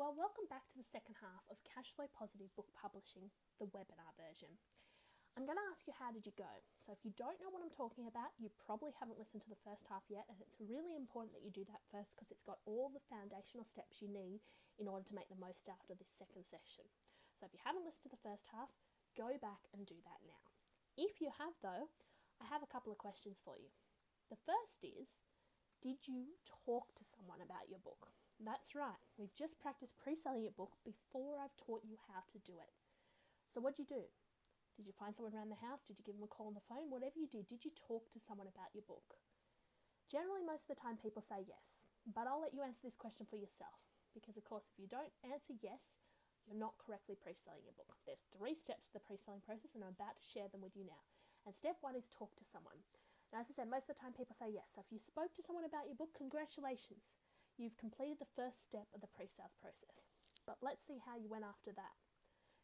Well, welcome back to the second half of Cashflow Positive Book Publishing, the webinar version. I'm going to ask you, how did you go? So if you don't know what I'm talking about, you probably haven't listened to the first half yet, and it's really important that you do that first because it's got all the foundational steps you need in order to make the most out of this second session. So if you haven't listened to the first half, go back and do that now. If you have though, I have a couple of questions for you. The first is, did you talk to someone about your book? That's right, we've just practiced pre-selling your book before I've taught you how to do it. So what'd you do? Did you find someone around the house? Did you give them a call on the phone? Whatever you did you talk to someone about your book? Generally, most of the time people say yes, but I'll let you answer this question for yourself, because of course if you don't answer yes, you're not correctly pre-selling your book. There's 3 steps to the pre-selling process and I'm about to share them with you now. And step 1 is talk to someone. Now, as I said, most of the time people say yes. So if you spoke to someone about your book, congratulations. You've completed the first step of the pre-sales process. But let's see how you went after that.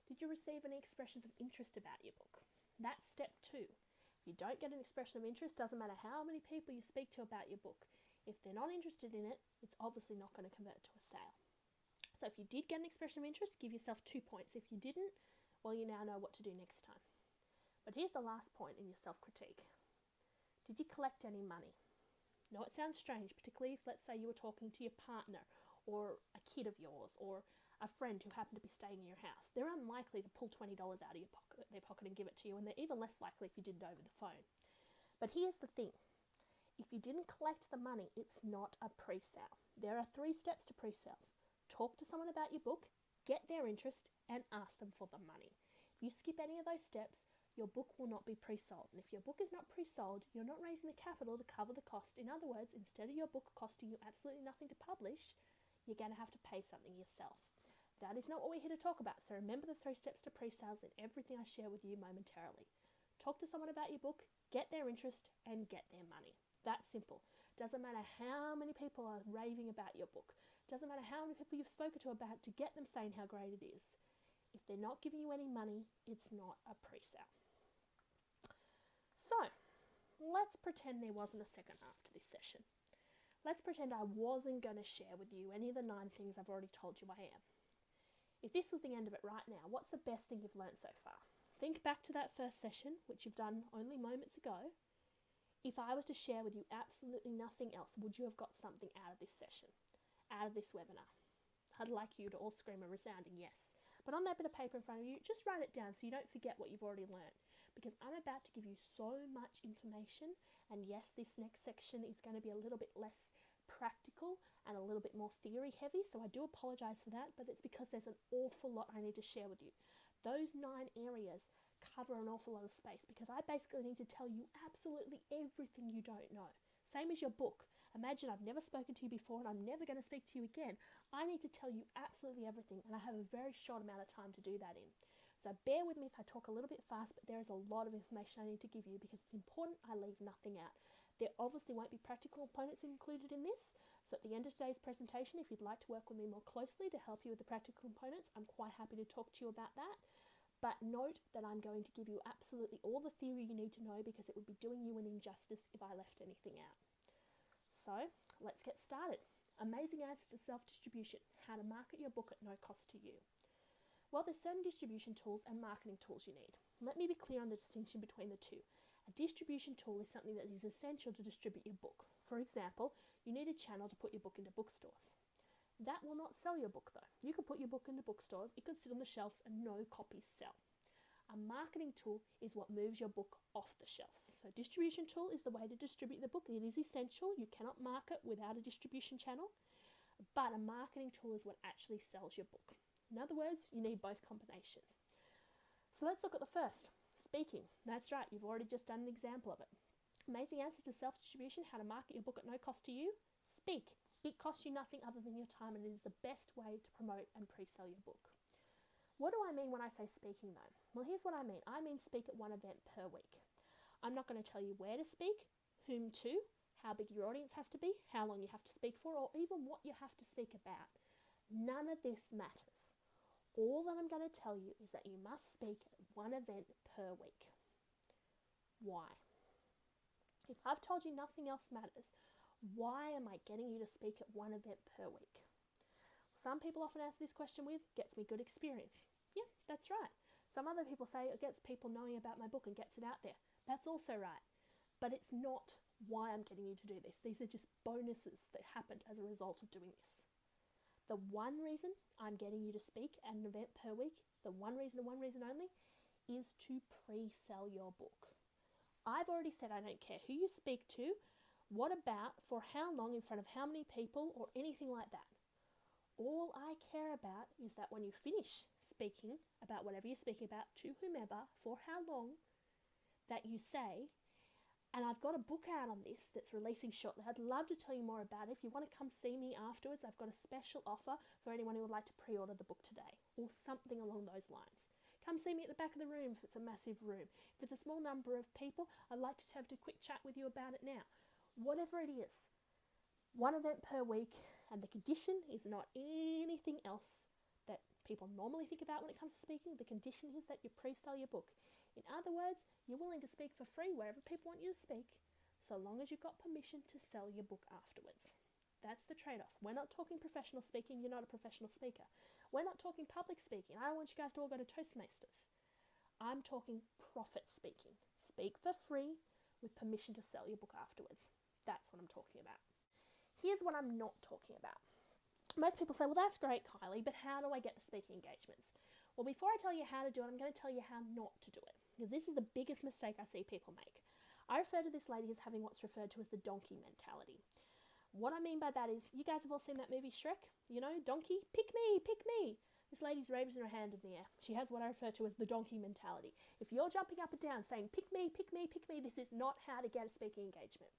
Did you receive any expressions of interest about your book? That's step 2. If you don't get an expression of interest, doesn't matter how many people you speak to about your book. If they're not interested in it, it's obviously not going to convert to a sale. So if you did get an expression of interest, give yourself 2 points. If you didn't, well, you now know what to do next time. But here's the last point in your self-critique. Did you collect any money? Now, it sounds strange, particularly if, let's say, you were talking to your partner or a kid of yours or a friend who happened to be staying in your house. They're unlikely to pull $20 out of their pocket and give it to you, and they're even less likely if you did it over the phone. But here's the thing. If you didn't collect the money, it's not a pre-sale. There are 3 steps to pre-sales. Talk to someone about your book, get their interest, and ask them for the money. If you skip any of those steps, your book will not be pre-sold. And if your book is not pre-sold, you're not raising the capital to cover the cost. In other words, instead of your book costing you absolutely nothing to publish, you're going to have to pay something yourself. That is not what we're here to talk about. So remember the 3 steps to pre-sales in everything I share with you momentarily. Talk to someone about your book, get their interest, and get their money. That's simple. Doesn't matter how many people are raving about your book. Doesn't matter how many people you've spoken to about it to get them saying how great it is. If they're not giving you any money, it's not a pre-sale. So, let's pretend there wasn't a second half to this session. Let's pretend I wasn't going to share with you any of the 9 things I've already told you I am. If this was the end of it right now, what's the best thing you've learned so far? Think back to that first session, which you've done only moments ago. If I was to share with you absolutely nothing else, would you have got something out of this session, out of this webinar? I'd like you to all scream a resounding yes. But on that bit of paper in front of you, just write it down so you don't forget what you've already learned. Because I'm about to give you so much information, and yes, this next section is going to be a little bit less practical and a little bit more theory heavy, so I do apologize for that, but it's because there's an awful lot I need to share with you. Those 9 areas cover an awful lot of space because I basically need to tell you absolutely everything you don't know. Same as your book. Imagine I've never spoken to you before and I'm never going to speak to you again. I need to tell you absolutely everything, and I have a very short amount of time to do that in. So bear with me if I talk a little bit fast, but there is a lot of information I need to give you because it's important I leave nothing out. There obviously won't be practical components included in this, so at the end of today's presentation, if you'd like to work with me more closely to help you with the practical components, I'm quite happy to talk to you about that. But note that I'm going to give you absolutely all the theory you need to know because it would be doing you an injustice if I left anything out. So, let's get started. Amazing answer to self-distribution, how to market your book at no cost to you. Well, there's certain distribution tools and marketing tools you need. Let me be clear on the distinction between the 2. A distribution tool is something that is essential to distribute your book. For example, you need a channel to put your book into bookstores. That will not sell your book though. You could put your book into bookstores, it could sit on the shelves and no copies sell. A marketing tool is what moves your book off the shelves. So distribution tool is the way to distribute the book. It is essential. You cannot market without a distribution channel, but a marketing tool is what actually sells your book. In other words, you need both combinations. So let's look at the first, speaking. That's right, you've already just done an example of it. Amazing answer to self-distribution, how to market your book at no cost to you. Speak. It costs you nothing other than your time, and it is the best way to promote and pre-sell your book. What do I mean when I say speaking though? Well, here's what I mean. I mean speak at 1 event per week. I'm not going to tell you where to speak, whom to, how big your audience has to be, how long you have to speak for, or even what you have to speak about. None of this matters. All that I'm going to tell you is that you must speak at 1 event per week. Why? If I've told you nothing else matters, why am I getting you to speak at 1 event per week? Some people often answer this question with, gets me good experience. Yeah, that's right. Some other people say it gets people knowing about my book and gets it out there. That's also right. But it's not why I'm getting you to do this. These are just bonuses that happened as a result of doing this. The one reason I'm getting you to speak at an event per week, the one reason and one reason only, is to pre-sell your book. I've already said I don't care who you speak to, what about, for how long, in front of how many people, or anything like that. All I care about is that when you finish speaking about whatever you're speaking about to whomever, for how long, that you say, and I've got a book out on this that's releasing shortly. I'd love to tell you more about it. If you want to come see me afterwards, I've got a special offer for anyone who would like to pre-order the book today, or something along those lines. Come see me at the back of the room if it's a massive room. If it's a small number of people, I'd like to have a quick chat with you about it now. Whatever it is, one event per week, and the condition is not anything else that people normally think about when it comes to speaking. The condition is that you pre-sell your book. In other words, you're willing to speak for free wherever people want you to speak, so long as you've got permission to sell your book afterwards. That's the trade-off. We're not talking professional speaking. You're not a professional speaker. We're not talking public speaking. I don't want you guys to all go to Toastmasters. I'm talking profit speaking. Speak for free with permission to sell your book afterwards. That's what I'm talking about. Here's what I'm not talking about. Most people say, well, that's great, Kylie, but how do I get the speaking engagements? Well, before I tell you how to do it, I'm going to tell you how not to do it, because this is the biggest mistake I see people make. I refer to this lady as having what's referred to as the donkey mentality. What I mean by that is, you guys have all seen that movie Shrek? You know, donkey, pick me, pick me. This lady's raising her hand in the air. She has what I refer to as the donkey mentality. If you're jumping up and down saying, pick me, pick me, pick me, this is not how to get a speaking engagement.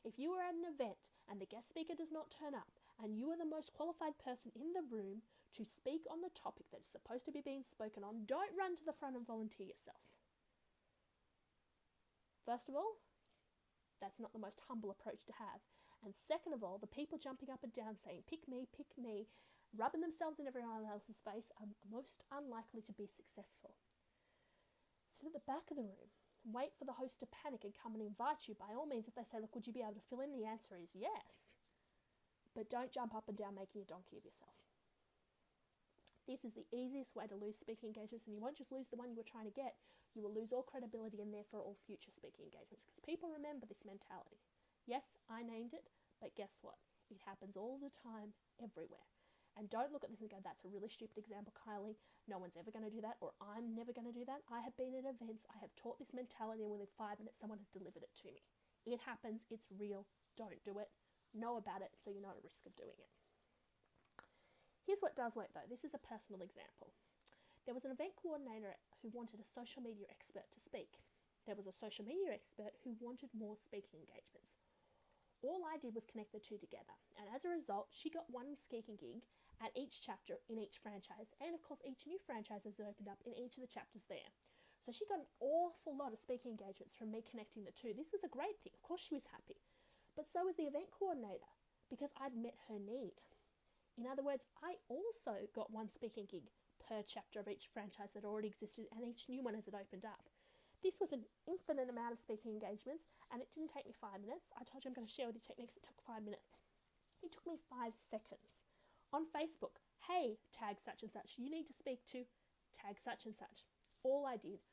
If you are at an event and the guest speaker does not turn up, and you are the most qualified person in the room to speak on the topic that is supposed to be being spoken on, don't run to the front and volunteer yourself. First of all, that's not the most humble approach to have. And second of all, the people jumping up and down saying, pick me, rubbing themselves in everyone else's face are most unlikely to be successful. Sit at the back of the room and wait for the host to panic and come and invite you. By all means, if they say, look, would you be able to fill in? The answer is yes. But don't jump up and down making a donkey of yourself. This is the easiest way to lose speaking engagements, and you won't just lose the one you were trying to get, you will lose all credibility and therefore all future speaking engagements, because people remember this mentality. Yes, I named it, but guess what? It happens all the time, everywhere. And don't look at this and go, that's a really stupid example, Kylie. No one's ever going to do that, or I'm never going to do that. I have been at events, I have taught this mentality, and within 5 minutes someone has delivered it to me. It happens, it's real, don't do it. Know about it so you're not at risk of doing it. Here's what does work though. This is a personal example. There was an event coordinator who wanted a social media expert to speak. There was a social media expert who wanted more speaking engagements. All I did was connect the two together, and as a result, she got one speaking gig at each chapter in each franchise, and of course each new franchise has opened up in each of the chapters there. So she got an awful lot of speaking engagements from me connecting the two. This was a great thing. Of course she was happy. But so was the event coordinator, because I'd met her need. In other words, I also got one speaking gig per chapter of each franchise that already existed, and each new one as it opened up. This was an infinite amount of speaking engagements, and it didn't take me 5 minutes. I told you I'm going to share with you techniques that took 5 minutes. It took me 5 seconds. On Facebook, hey, tag such and such, you need to speak to tag such and such. All I did,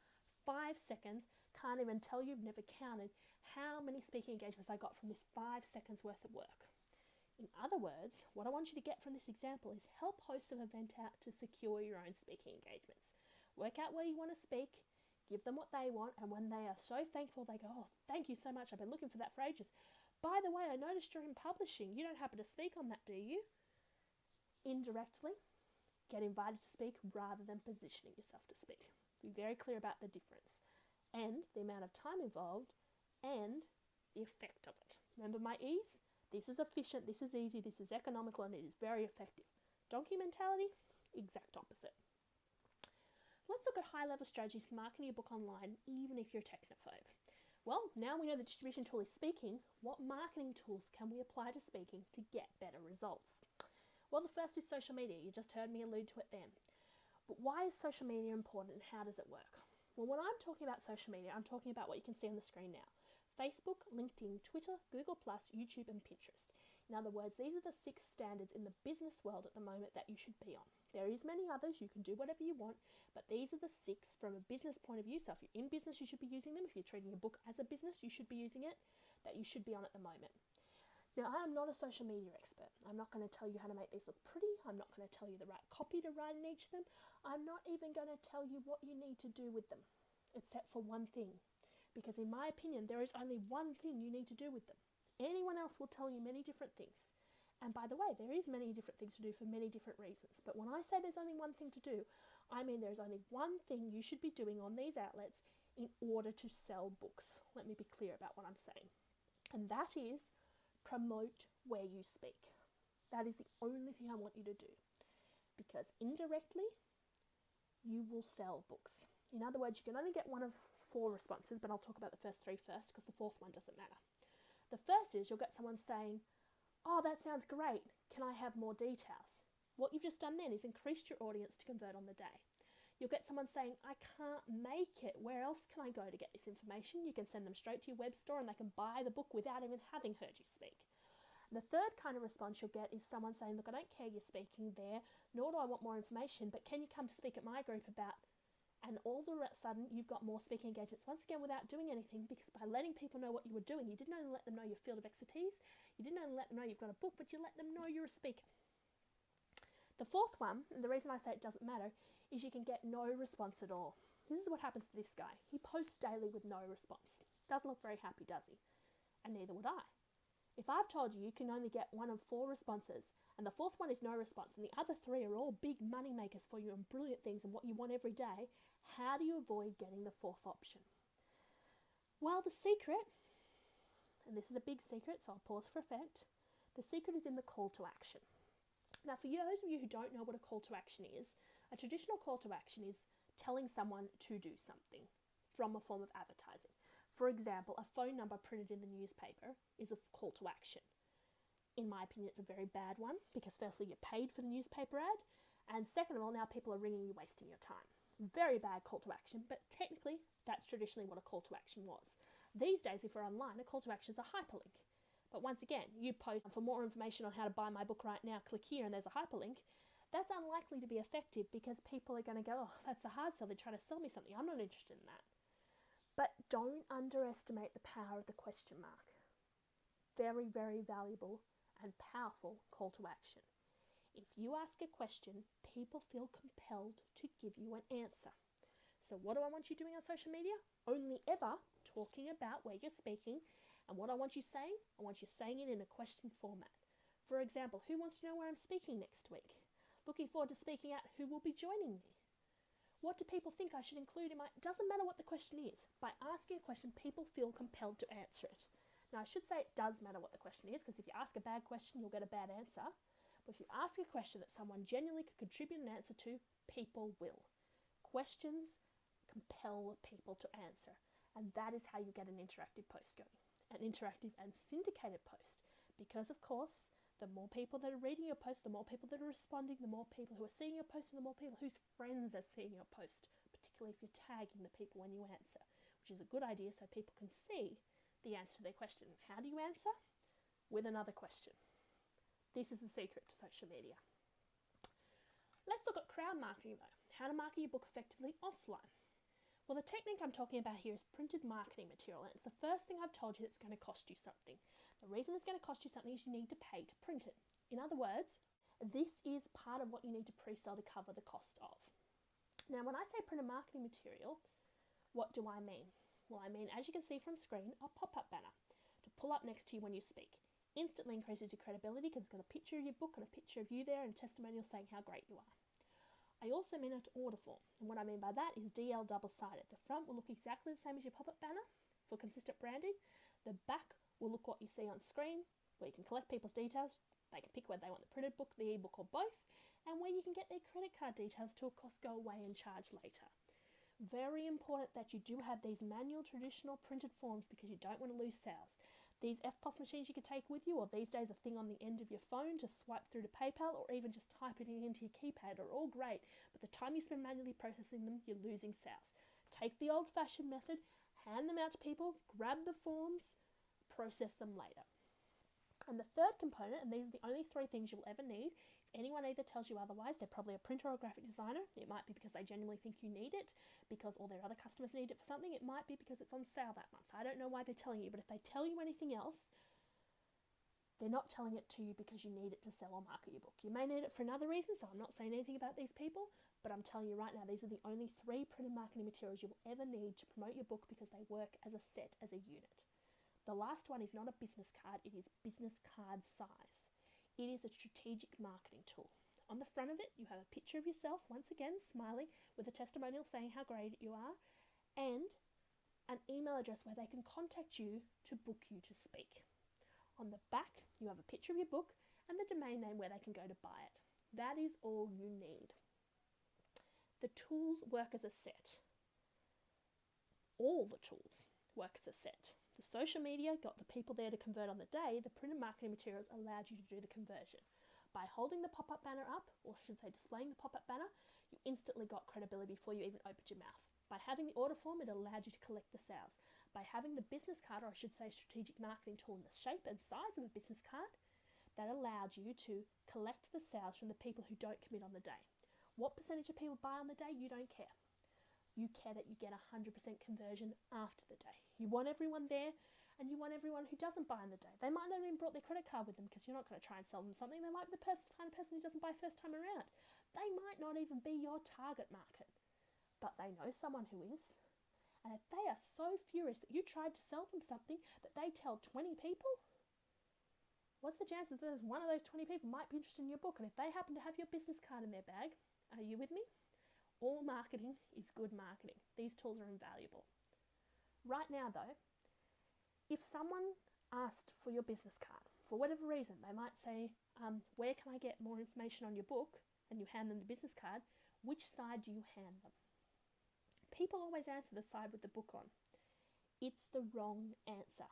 5 seconds, can't even tell you, never counted how many speaking engagements I got from this 5 seconds worth of work. In other words, what I want you to get from this example is help hosts an event out to secure your own speaking engagements. Work out where you want to speak, give them what they want, and when they are so thankful, they go, oh, thank you so much, I've been looking for that for ages. By the way, I noticed you're in publishing. You don't happen to speak on that, do you? Indirectly, get invited to speak rather than positioning yourself to speak. Be very clear about the difference and the amount of time involved and the effect of it. Remember my E's? This is efficient, this is easy, this is economical, and it is very effective. Donkey mentality, exact opposite. Let's look at high-level strategies for marketing your book online, even if you're a technophobe. Well, now we know the distribution tool is speaking, what marketing tools can we apply to speaking to get better results? Well, the first is social media. You just heard me allude to it then. But why is social media important and how does it work? Well, when I'm talking about social media, I'm talking about what you can see on the screen now. Facebook, LinkedIn, Twitter, Google+, YouTube, and Pinterest. In other words, these are the 6 standards in the business world at the moment that you should be on. There is many others, you can do whatever you want, but these are the 6 from a business point of view. So if you're in business, you should be using them. If you're treating your book as a business, you should be using it, that you should be on at the moment. Now, I am not a social media expert. I'm not going to tell you how to make these look pretty. I'm not going to tell you the right copy to write in each of them. I'm not even going to tell you what you need to do with them, except for one thing. Because in my opinion, there is only one thing you need to do with them. Anyone else will tell you many different things. And by the way, there is many different things to do for many different reasons. But when I say there's only one thing to do, I mean there's only one thing you should be doing on these outlets in order to sell books. Let me be clear about what I'm saying. And that is promote where you speak. That is the only thing I want you to do. Because indirectly, you will sell books. In other words, you can only get one of 4 responses, but I'll talk about the first 3 first because the 4th one doesn't matter. The first is you'll get someone saying, "Oh, that sounds great. Can I have more details?" What you've just done then is increased your audience to convert on the day. You'll get someone saying, "I can't make it. Where else can I go to get this information?" You can send them straight to your web store and they can buy the book without even having heard you speak. The third kind of response you'll get is someone saying, "Look, I don't care you're speaking there, nor do I want more information, but can you come to speak at my group about..." And all of a sudden, you've got more speaking engagements, once again, without doing anything, because by letting people know what you were doing, you didn't only let them know your field of expertise, you didn't only let them know you've got a book, but you let them know you're a speaker. The 4th one, and the reason I say it doesn't matter, is you can get no response at all. This is what happens to this guy. He posts daily with no response. Doesn't look very happy, does he? And neither would I. If I've told you you can only get one of 4 responses, and the 4th one is no response, and the other 3 are all big money makers for you and brilliant things and what you want every day, how do you avoid getting the 4th option? Well, the secret, and this is a big secret, so I'll pause for effect, the secret is in the call to action. Now, for those of you who don't know what a call to action is, a traditional call to action is telling someone to do something from a form of advertising. For example, a phone number printed in the newspaper is a call to action. In my opinion, it's a very bad one because firstly, you're paid for the newspaper ad, and second of all, now people are ringing you, wasting your time. Very bad call to action, but technically, that's traditionally what a call to action was. These days, if we're online, a call to action is a hyperlink. But once again, you post, "For more information on how to buy my book right now, click here," and there's a hyperlink. That's unlikely to be effective because people are going to go, "Oh, that's a hard sell. They're trying to sell me something. I'm not interested in that." But don't underestimate the power of the question mark. Very, very valuable and powerful call to action. If you ask a question, people feel compelled to give you an answer. So what do I want you doing on social media? Only ever talking about where you're speaking. And what I want you saying? I want you saying it in a question format. For example, who wants to know where I'm speaking next week? Looking forward to speaking at who will be joining me. What do people think I should include in my... Doesn't matter what the question is. By asking a question, people feel compelled to answer it. Now, I should say it does matter what the question is, because if you ask a bad question, you'll get a bad answer. But if you ask a question that someone genuinely could contribute an answer to, people will. Questions compel people to answer. And that is how you get an interactive post going. An interactive and syndicated post. Because, of course, the more people that are reading your post, the more people that are responding, the more people who are seeing your post, and the more people whose friends are seeing your post, particularly if you're tagging the people when you answer, which is a good idea so people can see the answer to their question. How do you answer? With another question. This is the secret to social media. Let's look at crowd marketing though. How to market your book effectively offline. Well, the technique I'm talking about here is printed marketing material, and it's the first thing I've told you that's going to cost you something. The reason it's going to cost you something is you need to pay to print it. In other words, this is part of what you need to pre-sell to cover the cost of. Now, when I say printed marketing material, what do I mean? Well, I mean, as you can see from screen, a pop-up banner to pull up next to you when you speak. Instantly increases your credibility because it's got a picture of your book and a picture of you there and a testimonial saying how great you are. I also mean an order form, and what I mean by that is DL double-sided. The front will look exactly the same as your pop-up banner for consistent branding. The back will look what you see on screen, where you can collect people's details. They can pick whether they want the printed book, the ebook, or both, and where you can get their credit card details to, of course, go away and charge later. Very important that you do have these manual, traditional printed forms because you don't want to lose sales. These FPOS machines you can take with you, or these days a thing on the end of your phone to swipe through to PayPal, or even just type it into your keypad are all great, but the time you spend manually processing them, you're losing sales. Take the old-fashioned method, hand them out to people, grab the forms, process them later. And the third component, and these are the only three things you'll ever need, if anyone either tells you otherwise, they're probably a printer or a graphic designer. It might be because they genuinely think you need it, because all their other customers need it for something. It might be because it's on sale that month. I don't know why they're telling you, but if they tell you anything else, they're not telling it to you because you need it to sell or market your book. You may need it for another reason, so I'm not saying anything about these people, but I'm telling you right now, these are the only 3 printed marketing materials you will ever need to promote your book because they work as a set, as a unit. The last one is not a business card, it is business card size. It is a strategic marketing tool. On the front of it, you have a picture of yourself, once again, smiling, with a testimonial saying how great you are, and an email address where they can contact you to book you to speak. On the back, you have a picture of your book and the domain name where they can go to buy it. That is all you need. The tools work as a set. All the tools work as a set. The social media got the people there to convert on the day. The printed marketing materials allowed you to do the conversion. By holding the pop-up banner up, or I should say displaying the pop-up banner, you instantly got credibility before you even opened your mouth. By having the order form, it allowed you to collect the sales. By having the business card, or I should say strategic marketing tool in the shape and size of a business card, that allowed you to collect the sales from the people who don't commit on the day. What percentage of people buy on the day? You don't care. You care that you get 100% conversion after the day. You want everyone there, and you want everyone who doesn't buy on the day. They might not have even brought their credit card with them because you're not going to try and sell them something. They might be the kind of person who doesn't buy first time around. They might not even be your target market, but they know someone who is. And if they are so furious that you tried to sell them something that they tell 20 people, what's the chances that there's one of those 20 people might be interested in your book? And if they happen to have your business card in their bag, are you with me? All marketing is good marketing. These tools are invaluable. Right now, though, if someone asked for your business card, for whatever reason, they might say, where can I get more information on your book? And you hand them the business card, which side do you hand them? People always answer the side with the book on. It's the wrong answer.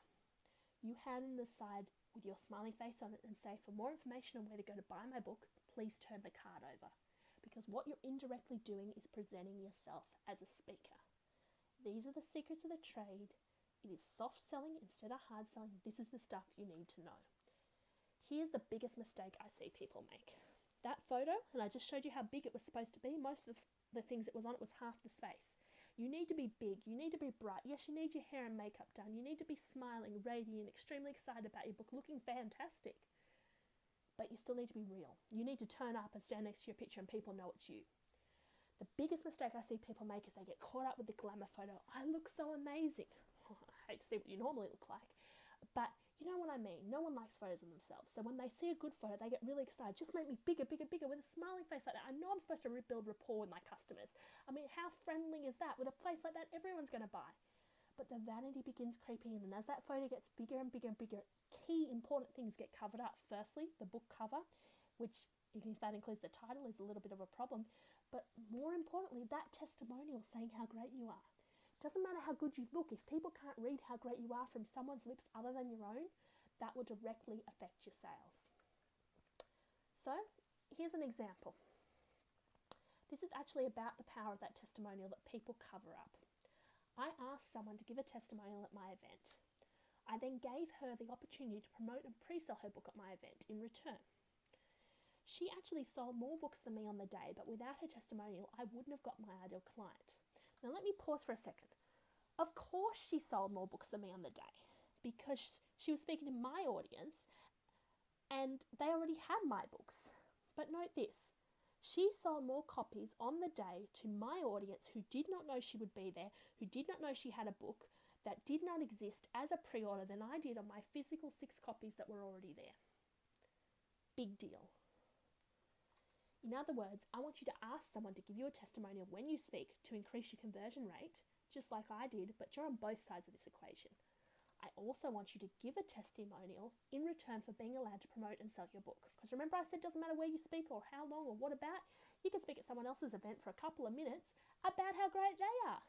You hand them the side with your smiling face on it and say, for more information on where to go to buy my book, please turn the card over. Because what you're indirectly doing is presenting yourself as a speaker. These are the secrets of the trade. It is soft selling instead of hard selling. This is the stuff you need to know. Here's the biggest mistake I see people make. That photo, and I just showed you how big it was supposed to be. Most of the things it was on, it was half the space. You need to be big. You need to be bright. Yes, you need your hair and makeup done. You need to be smiling, radiant, extremely excited about your book, looking fantastic. But you still need to be real. You need to turn up and stand next to your picture and people know it's you. The biggest mistake I see people make is they get caught up with the glamour photo. I look so amazing. Oh, I hate to see what you normally look like, but you know what I mean. No one likes photos of themselves. So when they see a good photo, they get really excited. Just make me bigger, bigger, bigger with a smiling face like that. I know I'm supposed to build rapport with my customers. I mean, how friendly is that? With a face like that, everyone's going to buy. But the vanity begins creeping in, and as that photo gets bigger and bigger and bigger, key important things get covered up. Firstly, the book cover, which, if that includes the title, is a little bit of a problem. But more importantly, that testimonial saying how great you are. Doesn't matter how good you look. If people can't read how great you are from someone's lips other than your own, that will directly affect your sales. So, here's an example. This is actually about the power of that testimonial that people cover up. I asked someone to give a testimonial at my event. I then gave her the opportunity to promote and pre-sell her book at my event in return. She actually sold more books than me on the day, but without her testimonial, I wouldn't have got my ideal client. Now let me pause for a second. Of course she sold more books than me on the day because she was speaking to my audience and they already had my books. But note this. She sold more copies on the day to my audience who did not know she would be there, who did not know she had a book that did not exist as a pre-order than I did on my physical 6 copies that were already there. Big deal. In other words, I want you to ask someone to give you a testimonial when you speak to increase your conversion rate, just like I did, but you're on both sides of this equation. I also want you to give a testimonial in return for being allowed to promote and sell your book. Because remember I said it doesn't matter where you speak or how long or what about. You can speak at someone else's event for a couple of minutes about how great they are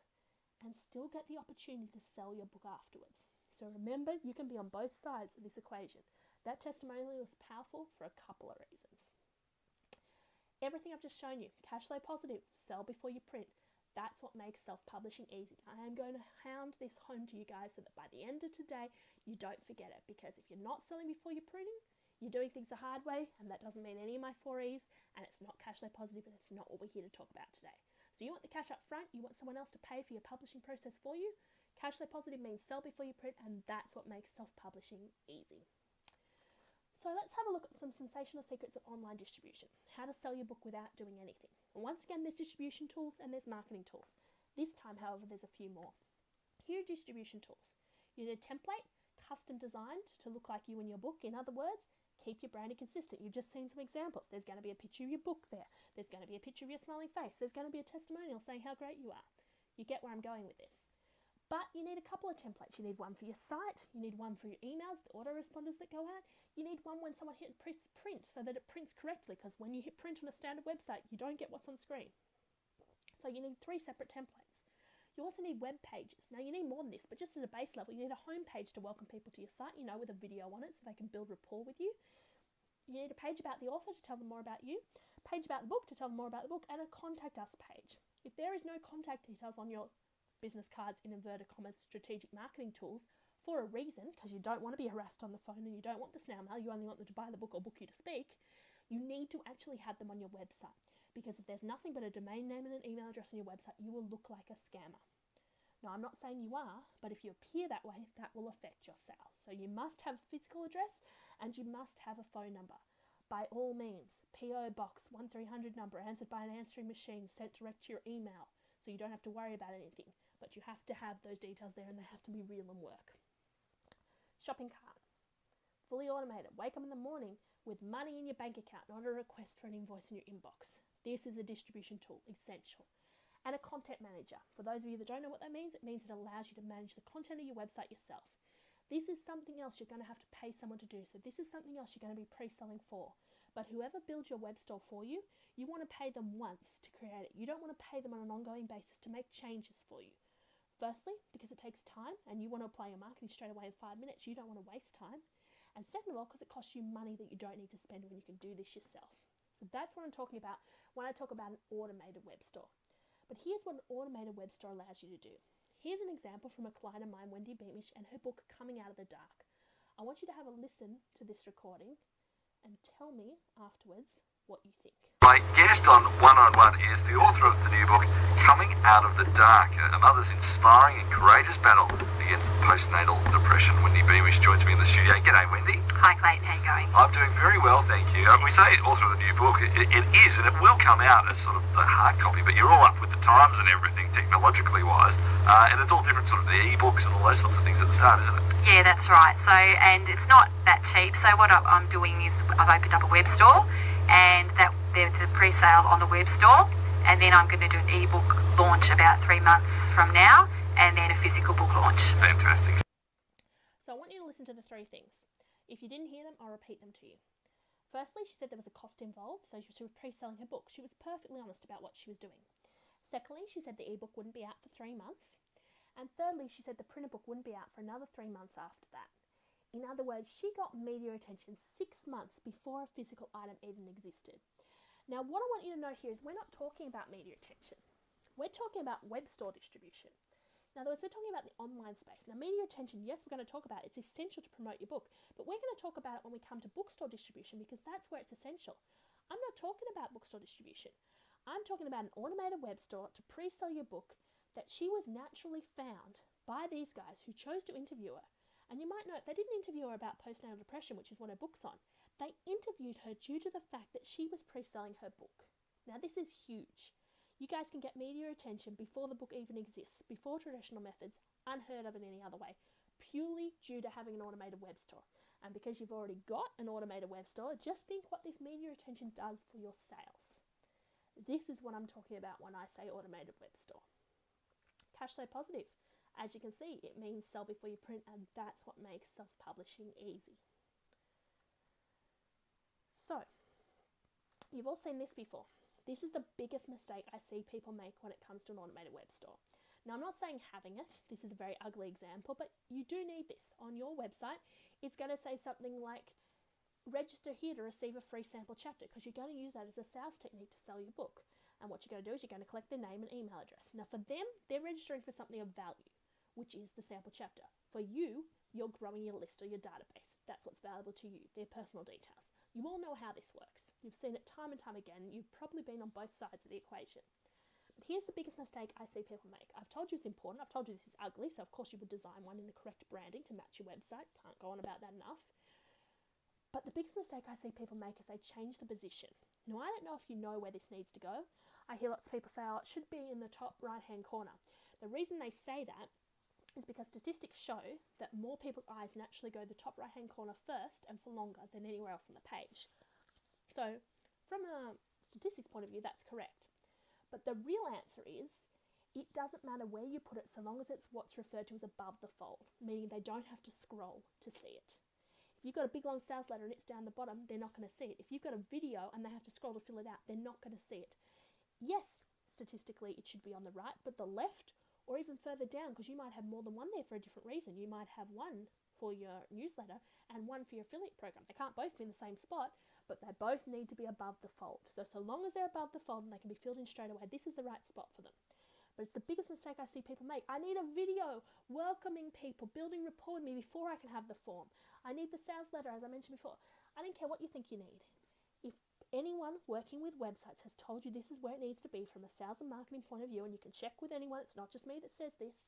and still get the opportunity to sell your book afterwards. So remember, you can be on both sides of this equation. That testimonial is powerful for a couple of reasons. Everything I've just shown you, Cashflow Positive, sell before you print, That's what makes self-publishing easy. I am going to hound this home to you guys so that by the end of today, you don't forget it. Because if you're not selling before you're printing, you're doing things the hard way, and that doesn't mean any of my 4 E's, and it's not Cashflow Positive, and it's not what we're here to talk about today. So you want the cash up front, you want someone else to pay for your publishing process for you. Cashflow Positive means sell before you print, and that's what makes self-publishing easy. So let's have a look at some sensational secrets of online distribution. How to sell your book without doing anything. And once again, there's distribution tools and there's marketing tools. This time, however, there's a few more. Here are distribution tools. You need a template, custom designed to look like you and your book. In other words, keep your branding consistent. You've just seen some examples. There's going to be a picture of your book there. There's going to be a picture of your smiling face. There's going to be a testimonial saying how great you are. You get where I'm going with this. But you need a couple of templates. You need one for your site. You need one for your emails, the autoresponders that go out. You need one when someone hits print so that it prints correctly, because when you hit print on a standard website, you don't get what's on screen. So you need 3 separate templates. You also need web pages. Now you need more than this, but just at a base level, you need a home page to welcome people to your site, with a video on it so they can build rapport with you. You need a page about the author to tell them more about you, a page about the book to tell them more about the book, and a contact us page. If there is no contact details on your business cards, in inverted commas, strategic marketing tools, for a reason, because you don't want to be harassed on the phone and you don't want the snail mail, you only want them to buy the book or book you to speak, you need to actually have them on your website. Because if there's nothing but a domain name and an email address on your website, you will look like a scammer. Now, I'm not saying you are, but if you appear that way, that will affect your sales. So you must have a physical address and you must have a phone number. By all means, PO Box 1300 number, answered by an answering machine, sent direct to your email, so you don't have to worry about anything. But you have to have those details there and they have to be real and work. Shopping cart. Fully automated. Wake up in the morning with money in your bank account, not a request for an invoice in your inbox. This is a distribution tool, essential. And a content manager. For those of you that don't know what that means, it means it allows you to manage the content of your website yourself. This is something else you're going to have to pay someone to do. So this is something else you're going to be pre-selling for. But whoever builds your web store for you, you want to pay them once to create it. You don't want to pay them on an ongoing basis to make changes for you. Firstly, because it takes time and you want to apply your marketing straight away in 5 minutes. You don't want to waste time. And second of all, because it costs you money that you don't need to spend when you can do this yourself. So that's what I'm talking about when I talk about an automated web store. But here's what an automated web store allows you to do. Here's an example from a client of mine, Wendy Beamish, and her book, Coming Out of the Dark. I want you to have a listen to this recording and tell me afterwards what you think. My guest on One-on-One is the author of the new book, Coming Out of the Dark, a mother's inspiring and courageous battle against postnatal depression. Wendy Beamish joins me in the studio. G'day, Wendy. Hi, Clayton. How are you going? I'm doing very well, thank you. We say author of the new book. It is, and it will come out as sort of the hard copy, but you're all up with the times and everything, technologically wise, and it's all different, sort of the e-books and all those sorts of things at the start, isn't it? Yeah, that's right. So, and it's not that cheap. So what I'm doing is I've opened up a web store, and that there's a pre-sale on the web store, and then I'm going to do an e-book launch about 3 months from now, and then a physical book launch. Fantastic. So I want you to listen to the 3 things. If you didn't hear them, I'll repeat them to you. Firstly, she said there was a cost involved, so she was pre-selling her book. She was perfectly honest about what she was doing. Secondly, she said the ebook wouldn't be out for 3 months. And thirdly, she said the printed book wouldn't be out for another 3 months after that. In other words, she got media attention 6 months before a physical item even existed. Now, what I want you to know here is we're not talking about media attention. We're talking about web store distribution. In other words, we're talking about the online space. Now, media attention, yes, we're going to talk about it. It's essential to promote your book, but we're going to talk about it when we come to bookstore distribution because that's where it's essential. I'm not talking about bookstore distribution. I'm talking about an automated web store to pre-sell your book that she was naturally found by these guys who chose to interview her. And you might note they didn't interview her about postnatal depression, which is what her book's on. They interviewed her due to the fact that she was pre-selling her book. Now, this is huge. You guys can get media attention before the book even exists, before traditional methods, unheard of in any other way, purely due to having an automated web store. And because you've already got an automated web store, just think what this media attention does for your sales. This is what I'm talking about when I say automated web store. Cashflow Positive. As you can see, it means sell before you print, and that's what makes self-publishing easy. So, you've all seen this before. This is the biggest mistake I see people make when it comes to an automated web store. Now, I'm not saying having it. This is a very ugly example, but you do need this. On your website, it's going to say something like, register here to receive a free sample chapter, because you're going to use that as a sales technique to sell your book. And what you're going to do is you're going to collect their name and email address. Now for them, they're registering for something of value, which is the sample chapter. For you, you're growing your list or your database. That's what's valuable to you, their personal details. You all know how this works. You've seen it time and time again. You've probably been on both sides of the equation. But here's the biggest mistake I see people make. I've told you it's important. I've told you this is ugly, so of course you would design one in the correct branding to match your website. Can't go on about that enough. But the biggest mistake I see people make is they change the position. Now, I don't know if you know where this needs to go. I hear lots of people say, oh, it should be in the top right-hand corner. The reason they say that is because statistics show that more people's eyes naturally go the top right-hand corner first and for longer than anywhere else on the page. So, from a statistics point of view, that's correct. But the real answer is, it doesn't matter where you put it so long as it's what's referred to as above the fold, meaning they don't have to scroll to see it. If you've got a big long sales letter and it's down the bottom, they're not going to see it. If you've got a video and they have to scroll to fill it out, they're not going to see it. Yes, statistically it should be on the right, but the left or even further down, because you might have more than one there for a different reason. You might have one for your newsletter and one for your affiliate program. They can't both be in the same spot, but they both need to be above the fold. So long as they're above the fold and they can be filled in straight away, this is the right spot for them. But it's the biggest mistake I see people make. I need a video welcoming people, building rapport with me before I can have the form. I need the sales letter, as I mentioned before. I don't care what you think you need. If anyone working with websites has told you this is where it needs to be from a sales and marketing point of view, and you can check with anyone, it's not just me that says this,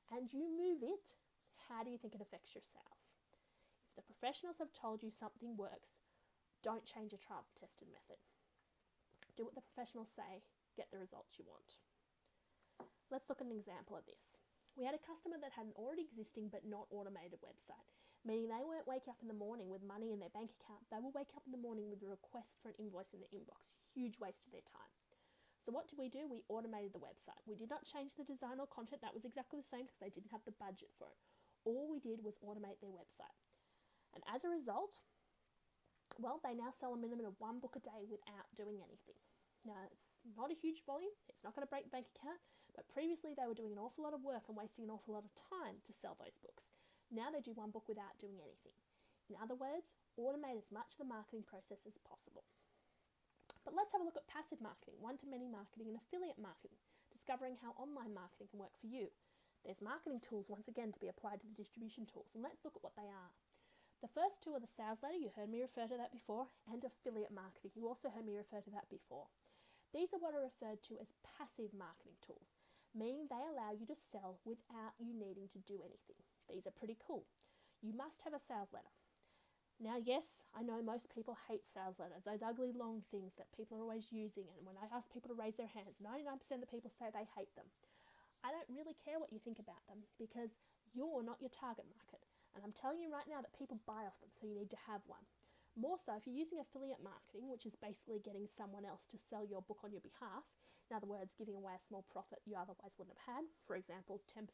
and you move it, how do you think it affects your sales? If the professionals have told you something works, don't change your tried and tested method. Do what the professionals say, get the results you want. Let's look at an example of this. We had a customer that had an already existing but not automated website, meaning they weren't waking up in the morning with money in their bank account. They will wake up in the morning with a request for an invoice in their inbox. Huge waste of their time. So what did? We automated the website. We did not change the design or content. That was exactly the same because they didn't have the budget for it. All we did was automate their website. And as a result, well, they now sell a minimum of 1 book a day without doing anything. Now, it's not a huge volume. It's not going to break the bank account. But previously, they were doing an awful lot of work and wasting an awful lot of time to sell those books. Now they do 1 book without doing anything. In other words, automate as much of the marketing process as possible. But let's have a look at passive marketing, one-to-many marketing and affiliate marketing, discovering how online marketing can work for you. There's marketing tools, once again, to be applied to the distribution tools, and let's look at what they are. The first two are the sales letter, you heard me refer to that before, and affiliate marketing. You also heard me refer to that before. These are what are referred to as passive marketing tools, meaning they allow you to sell without you needing to do anything. These are pretty cool. You must have a sales letter. Now, yes, I know most people hate sales letters, those ugly long things that people are always using, and when I ask people to raise their hands, 99% of the people say they hate them. I don't really care what you think about them because you're not your target market. And I'm telling you right now that people buy off them, so you need to have one. More so if you're using affiliate marketing, which is basically getting someone else to sell your book on your behalf. In other words, giving away a small profit you otherwise wouldn't have had. For example, 10%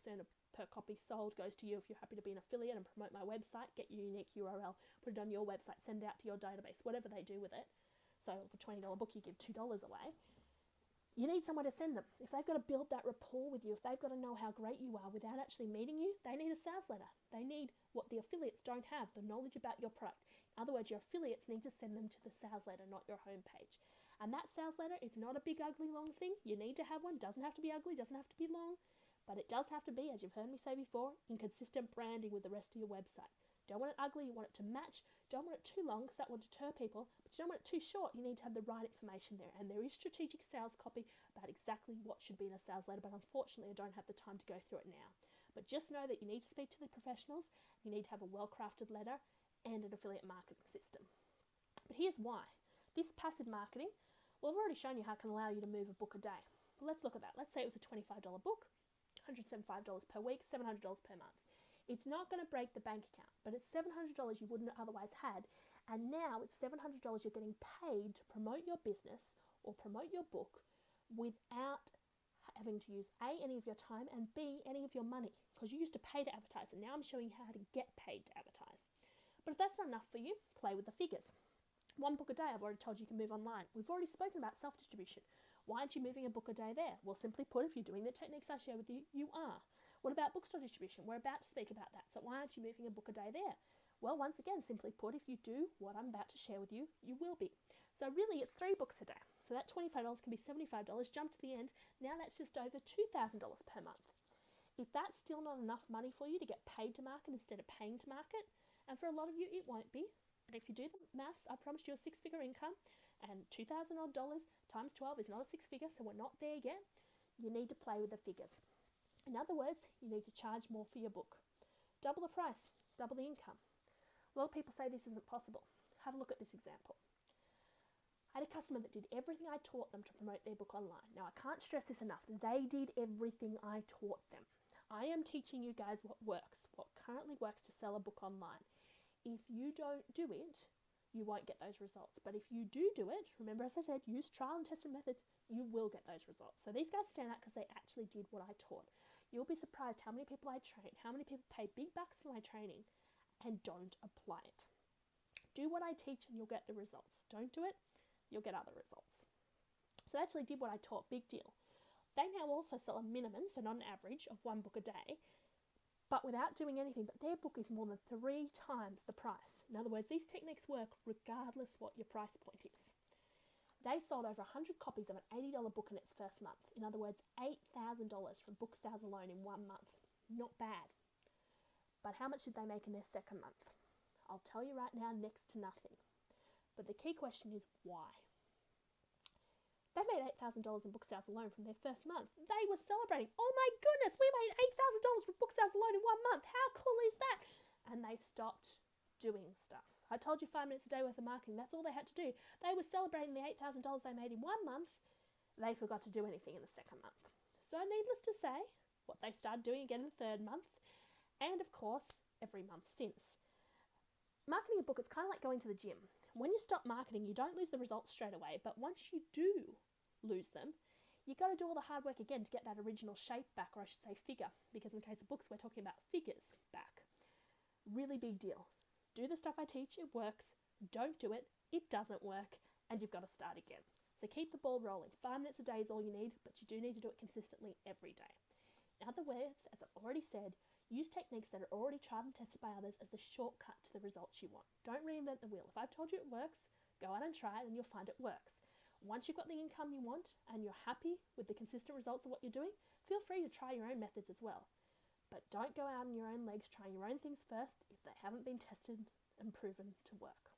per copy sold goes to you if you're happy to be an affiliate and promote my website, get your unique URL, put it on your website, send it out to your database, whatever they do with it. So for a $20 book, you give $2 away. You need someone to send them. If they've got to build that rapport with you, if they've got to know how great you are without actually meeting you, they need a sales letter. They need what the affiliates don't have, the knowledge about your product. In other words, your affiliates need to send them to the sales letter, not your homepage. And that sales letter is not a big, ugly, long thing. You need to have one. Doesn't have to be ugly, doesn't have to be long, but it does have to be, as you've heard me say before, in consistent branding with the rest of your website. Don't want it ugly, you want it to match. Don't want it too long because that will deter people, but you don't want it too short. You need to have the right information there. And there is strategic sales copy about exactly what should be in a sales letter, but unfortunately I don't have the time to go through it now. But just know that you need to speak to the professionals, you need to have a well-crafted letter and an affiliate marketing system. But here's why. This passive marketing, well, I've already shown you how it can allow you to move a book a day. But let's look at that. Let's say it was a $25 book, $175 per week, $700 per month. It's not going to break the bank account, but it's $700 you wouldn't have otherwise had, and now it's $700 you're getting paid to promote your business or promote your book without having to use A, any of your time, and B, any of your money, because you used to pay to advertise, and now I'm showing you how to get paid to advertise. But if that's not enough for you, play with the figures. 1 book a day, I've already told you can move online. We've already spoken about self-distribution. Why aren't you moving a book a day there? Well, simply put, if you're doing the techniques I share with you, you are. What about bookstore distribution? We're about to speak about that. So why aren't you moving a book a day there? Well, once again, simply put, if you do what I'm about to share with you, you will be. So really, it's 3 books a day. So that $25 can be $75, jump to the end, now that's just over $2,000 per month. If that's still not enough money for you to get paid to market instead of paying to market, and for a lot of you it won't be, and if you do the maths, I promised you a six-figure income, and $2,000 odd times 12 is not a six-figure, so we're not there yet. You need to play with the figures. In other words, you need to charge more for your book. Double the price, double the income. A lot of people say this isn't possible. Have a look at this example. I had a customer that did everything I taught them to promote their book online. Now, I can't stress this enough. They did everything I taught them. I am teaching you guys what works, what currently works to sell a book online. If you don't do it, you won't get those results. But if you do it, remember, as I said, use trial and tested methods, you will get those results. So these guys stand out because they actually did what I taught. You'll be surprised how many people I train, how many people pay big bucks for my training and don't apply it. Do what I teach and you'll get the results. Don't do it, you'll get other results. So they actually did what I taught, big deal. They now also sell a minimum, so not an average, of one book a day, but without doing anything. But their book is more than 3 times the price. In other words, these techniques work regardless what your price point is. They sold over 100 copies of an $80 book in its first month. In other words, $8,000 from book sales alone in 1 month. Not bad. But how much did they make in their second month? I'll tell you right now, next to nothing. But the key question is why? They made $8,000 in book sales alone from their first month. They were celebrating. Oh my goodness, we made $8,000 from book sales alone in 1 month. How cool is that? And they stopped doing stuff. I told you 5 minutes a day worth of marketing. That's all they had to do. They were celebrating the $8,000 they made in 1 month. They forgot to do anything in the second month. So needless to say, what they started doing again in the third month, and of course, every month since. Marketing a book, it's kind of like going to the gym. When you stop marketing, you don't lose the results straight away, but once you do lose them, you got to do all the hard work again to get that original shape back, or I should say figure, because in the case of books, we're talking about figures back. Really big deal. Do the stuff I teach, it works. Don't do it, it doesn't work, and you've got to start again. So keep the ball rolling. 5 minutes a day is all you need, but you do need to do it consistently every day. In other words, as I've already said, use techniques that are already tried and tested by others as the shortcut to the results you want. Don't reinvent the wheel. If I've told you it works, go out and try it and you'll find it works. Once you've got the income you want and you're happy with the consistent results of what you're doing, feel free to try your own methods as well. But don't go out on your own legs trying your own things first if they haven't been tested and proven to work.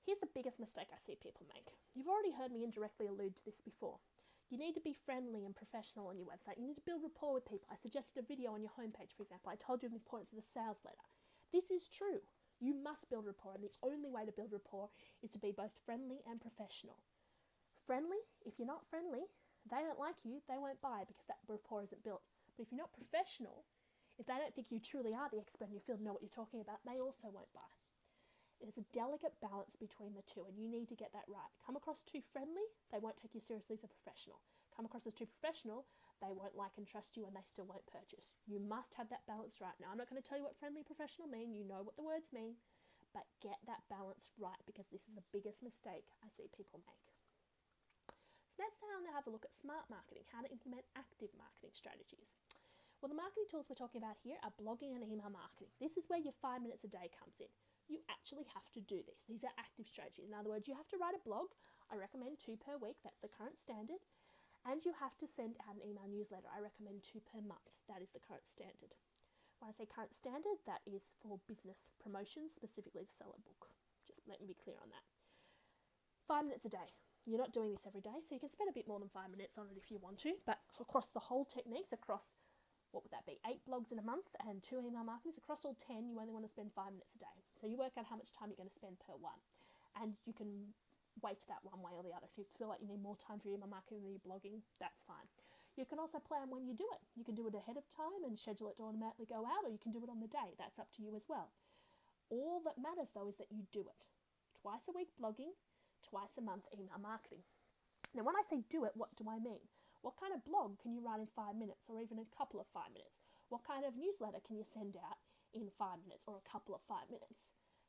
Here's the biggest mistake I see people make. You've already heard me indirectly allude to this before. You need to be friendly and professional on your website. You need to build rapport with people. I suggested a video on your homepage, for example. I told you the importance of the sales letter. This is true. You must build rapport, and the only way to build rapport is to be both friendly and professional. Friendly, if you're not friendly, they don't like you, they won't buy because that rapport isn't built. But if you're not professional, if they don't think you truly are the expert in your field and know what you're talking about, they also won't buy. There's a delicate balance between the two, and you need to get that right. Come across too friendly, they won't take you seriously as a professional. Come across as too professional, they won't like and trust you and they still won't purchase. You must have that balance right. Now, I'm not going to tell you what friendly and professional mean. You know what the words mean, but get that balance right because this is the biggest mistake I see people make. So let's now have a look at smart marketing, how to implement active marketing strategies. Well, the marketing tools we're talking about here are blogging and email marketing. This is where your 5 minutes a day comes in. You actually have to do this. These are active strategies. In other words, you have to write a blog. I recommend 2 per week. That's the current standard. And you have to send out an email newsletter. I recommend 2 per month. That is the current standard. When I say current standard, that is for business promotions, specifically to sell a book. Just let me be clear on that. 5 minutes a day. You're not doing this every day, so you can spend a bit more than 5 minutes on it if you want to. But across the whole techniques, across, what would that be, 8 blogs in a month and 2 email marketers, across all 10, you only want to spend 5 minutes a day. So you work out how much time you're going to spend per one. And you can weight that one way or the other. If you feel like you need more time for your email marketing than your blogging, that's fine. You can also plan when you do it. You can do it ahead of time and schedule it to automatically go out, or you can do it on the day. That's up to you as well. All that matters, though, is that you do it. Twice a week blogging, twice a month email marketing. Now, when I say do it, what do I mean? What kind of blog can you write in 5 minutes or even a couple of 5 minutes? What kind of newsletter can you send out in 5 minutes or a couple of 5 minutes?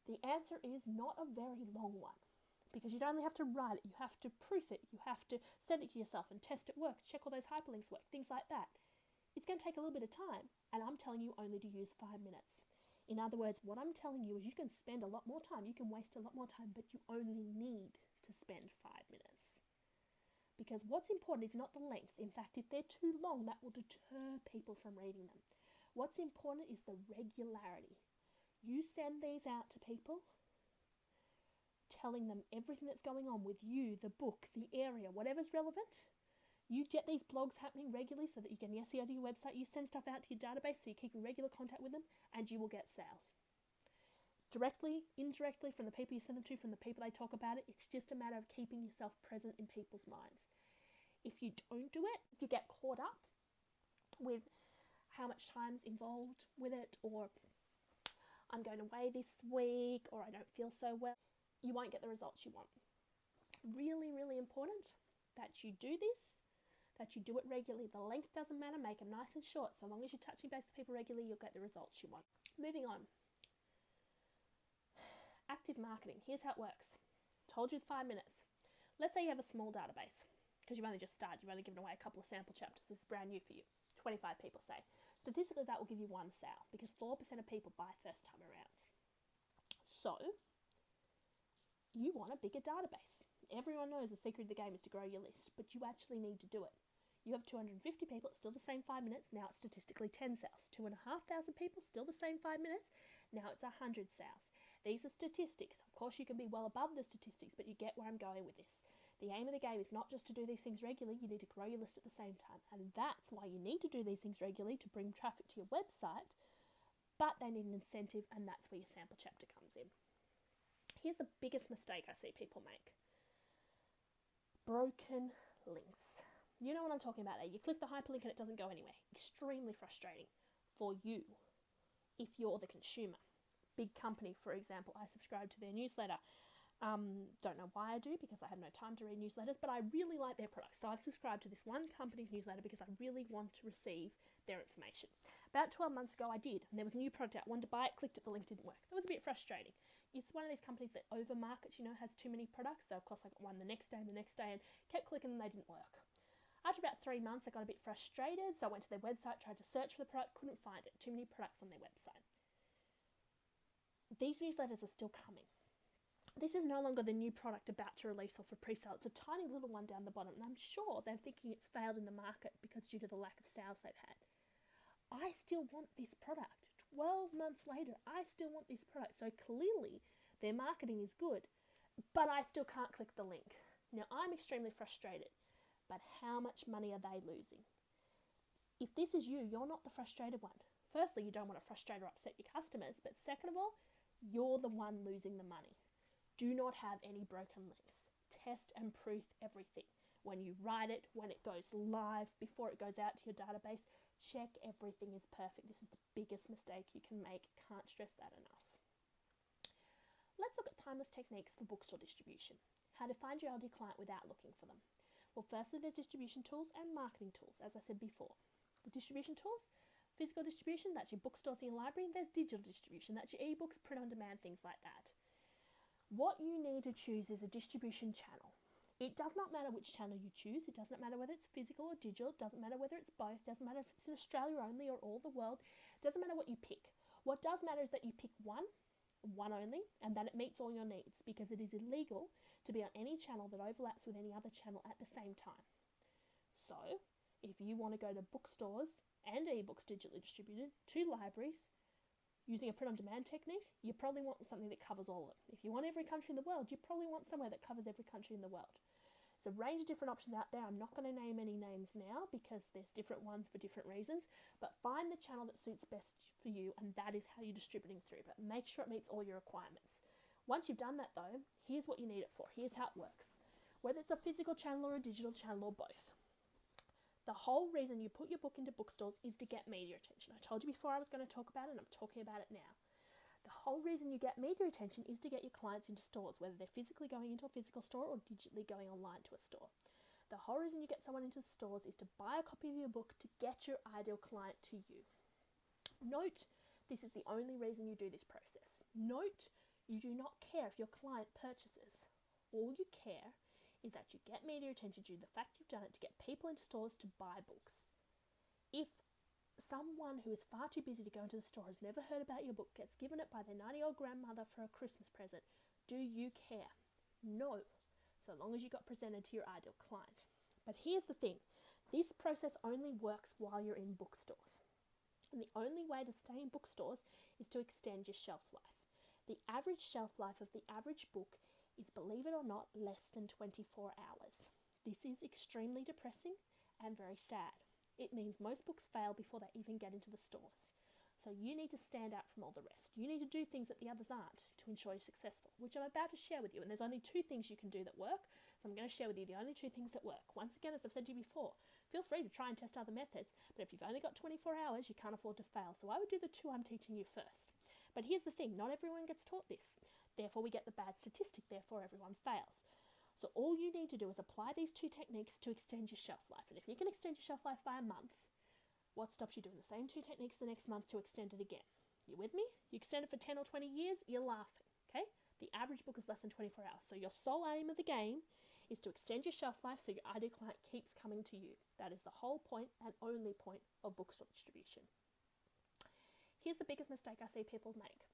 The answer is not a very long one, because you don't only have to write it, you have to proof it, you have to send it to yourself and test it works, check all those hyperlinks work, things like that. It's going to take a little bit of time, and I'm telling you only to use 5 minutes. In other words, what I'm telling you is you can spend a lot more time, you can waste a lot more time, but you only need to spend 5 minutes. Because what's important is not the length. In fact, if they're too long, that will deter people from reading them. What's important is the regularity. You send these out to people, telling them everything that's going on with you, the book, the area, whatever's relevant. You get these blogs happening regularly so that you get an SEO to your website. You send stuff out to your database so you keep in regular contact with them, and you will get sales. Directly, indirectly, from the people you send them to, from the people they talk about it. It's just a matter of keeping yourself present in people's minds. If you don't do it, if you get caught up with how much time's involved with it, or I'm going away this week, or I don't feel so well, you won't get the results you want. Really, really important that you do this, that you do it regularly. The length doesn't matter, make them nice and short. So long as you're touching base with people regularly, you'll get the results you want. Moving on. Active marketing. Here's how it works. Told you the 5 minutes. Let's say you have a small database, because you've only just started. You've only given away a couple of sample chapters. This is brand new for you. 25 people say. Statistically, that will give you 1 sale, because 4% of people buy first time around. So, you want a bigger database. Everyone knows the secret of the game is to grow your list, but you actually need to do it. You have 250 people, it's still the same 5 minutes, now it's statistically 10 sales. 2,500 people, still the same 5 minutes, now it's 100 sales. These are statistics. Of course, you can be well above the statistics, but you get where I'm going with this. The aim of the game is not just to do these things regularly, you need to grow your list at the same time. And that's why you need to do these things regularly, to bring traffic to your website, but they need an incentive, and that's where your sample chapter comes in. Here's the biggest mistake I see people make. Broken links. You know what I'm talking about there. You click the hyperlink and it doesn't go anywhere. Extremely frustrating for you if you're the consumer. Big company, for example, I subscribe to their newsletter. Don't know why I do, because I have no time to read newsletters, but I really like their products. So I've subscribed to this one company's newsletter because I really want to receive their information. About 12 months ago I did, and there was a new product out. I wanted to buy it, clicked it, the link didn't work. That was a bit frustrating. It's one of these companies that overmarkets, has too many products. So of course I got one the next day, and kept clicking and they didn't work. After about 3 months I got a bit frustrated, so I went to their website, tried to search for the product, couldn't find it. Too many products on their website. These newsletters are still coming. This is no longer the new product about to release or for pre-sale. It's a tiny little one down the bottom, and I'm sure they're thinking it's failed in the market because due to the lack of sales they've had. I still want this product. 12 months later, I still want this product. So clearly their marketing is good, but I still can't click the link. Now I'm extremely frustrated, but how much money are they losing? If this is you, you're not the frustrated one. Firstly, you don't want to frustrate or upset your customers, but second of all, you're the one losing the money. Do not have any broken links. Test and proof everything. When you write it, when it goes live, before it goes out to your database, check everything is perfect. This is the biggest mistake you can make. Can't stress that enough. Let's look at timeless techniques for bookstore distribution. How to find your ideal client without looking for them. Well, firstly, there's distribution tools and marketing tools, as I said before. The distribution tools, physical distribution, that's your bookstores and your library. There's digital distribution, that's your ebooks, print on demand, things like that. What you need to choose is a distribution channel. It does not matter which channel you choose. It doesn't matter whether it's physical or digital. It doesn't matter whether it's both. It doesn't matter if it's in Australia only or all the world. It doesn't matter what you pick. What does matter is that you pick one only, and that it meets all your needs, because it is illegal to be on any channel that overlaps with any other channel at the same time. So, if you want to go to bookstores and ebooks digitally distributed, to libraries, using a print-on-demand technique, you probably want something that covers all of it. If you want every country in the world, you probably want somewhere that covers every country in the world. There's a range of different options out there. I'm not going to name any names now because there's different ones for different reasons, but find the channel that suits best for you, and that is how you're distributing through. But make sure it meets all your requirements. Once you've done that though, here's what you need it for. Here's how it works. Whether it's a physical channel or a digital channel or both. The whole reason you put your book into bookstores is to get media attention. I told you before I was going to talk about it, and I'm talking about it now. The whole reason you get media attention is to get your clients into stores, whether they're physically going into a physical store or digitally going online to a store. The whole reason you get someone into stores is to buy a copy of your book to get your ideal client to you. Note, this is the only reason you do this process. Note, you do not care if your client purchases. All you care is that you get media attention due to the fact you've done it to get people into stores to buy books. If someone who is far too busy to go into the store, has never heard about your book, gets given it by their 90-year-old grandmother for a Christmas present, do you care? No. so long as you got presented to your ideal client. But here's the thing, this process only works while you're in bookstores. And the only way to stay in bookstores is to extend your shelf life. The average shelf life of the average book is, believe it or not, less than 24 hours. This is extremely depressing and very sad. It means most books fail before they even get into the stores. So you need to stand out from all the rest. You need to do things that the others aren't to ensure you're successful, which I'm about to share with you. And there's only 2 things you can do that work. So I'm going to share with you the only 2 things that work. Once again, as I've said to you before, feel free to try and test other methods, but if you've only got 24 hours, you can't afford to fail. So I would do the 2 I'm teaching you first. But here's the thing, not everyone gets taught this. Therefore, we get the bad statistic, therefore everyone fails. So all you need to do is apply these 2 techniques to extend your shelf life. And if you can extend your shelf life by a month, what stops you doing the same 2 techniques the next month to extend it again? You with me? You extend it for 10 or 20 years, you're laughing, okay? The average book is less than 24 hours. So your sole aim of the game is to extend your shelf life so your ideal client keeps coming to you. That is the whole point and only point of bookstore distribution. Here's the biggest mistake I see people make.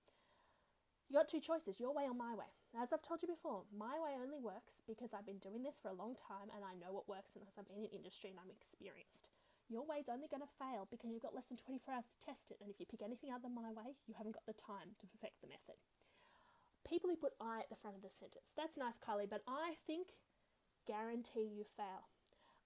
You got 2 choices, your way or my way. As I've told you before, my way only works because I've been doing this for a long time and I know what works and I've been in industry and I'm experienced. Your way is only going to fail because you've got less than 24 hours to test it, and if you pick anything other than my way, you haven't got the time to perfect the method. People who put I at the front of the sentence, that's nice, Kylee, but I think, guarantee you fail.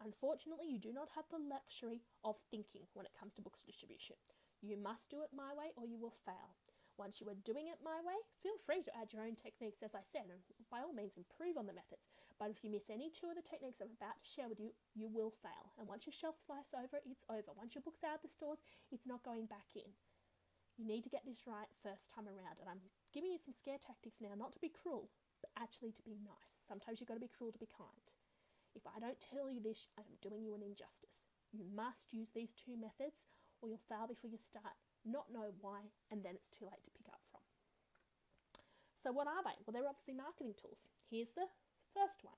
Unfortunately, you do not have the luxury of thinking when it comes to bookstore distribution. You must do it my way or you will fail. Once you are doing it my way, feel free to add your own techniques, as I said, and by all means improve on the methods. But if you miss any 2 of the techniques I'm about to share with you, you will fail. And once your shelf life's over, it's over. Once your book's out of the stores, it's not going back in. You need to get this right first time around. And I'm giving you some scare tactics now, not to be cruel, but actually to be nice. Sometimes you've got to be cruel to be kind. If I don't tell you this, I am doing you an injustice. You must use these 2 methods or you'll fail before you start, not know why, and then it's too late to pick up from. So what are they? Well, they're obviously marketing tools. Here's the first one.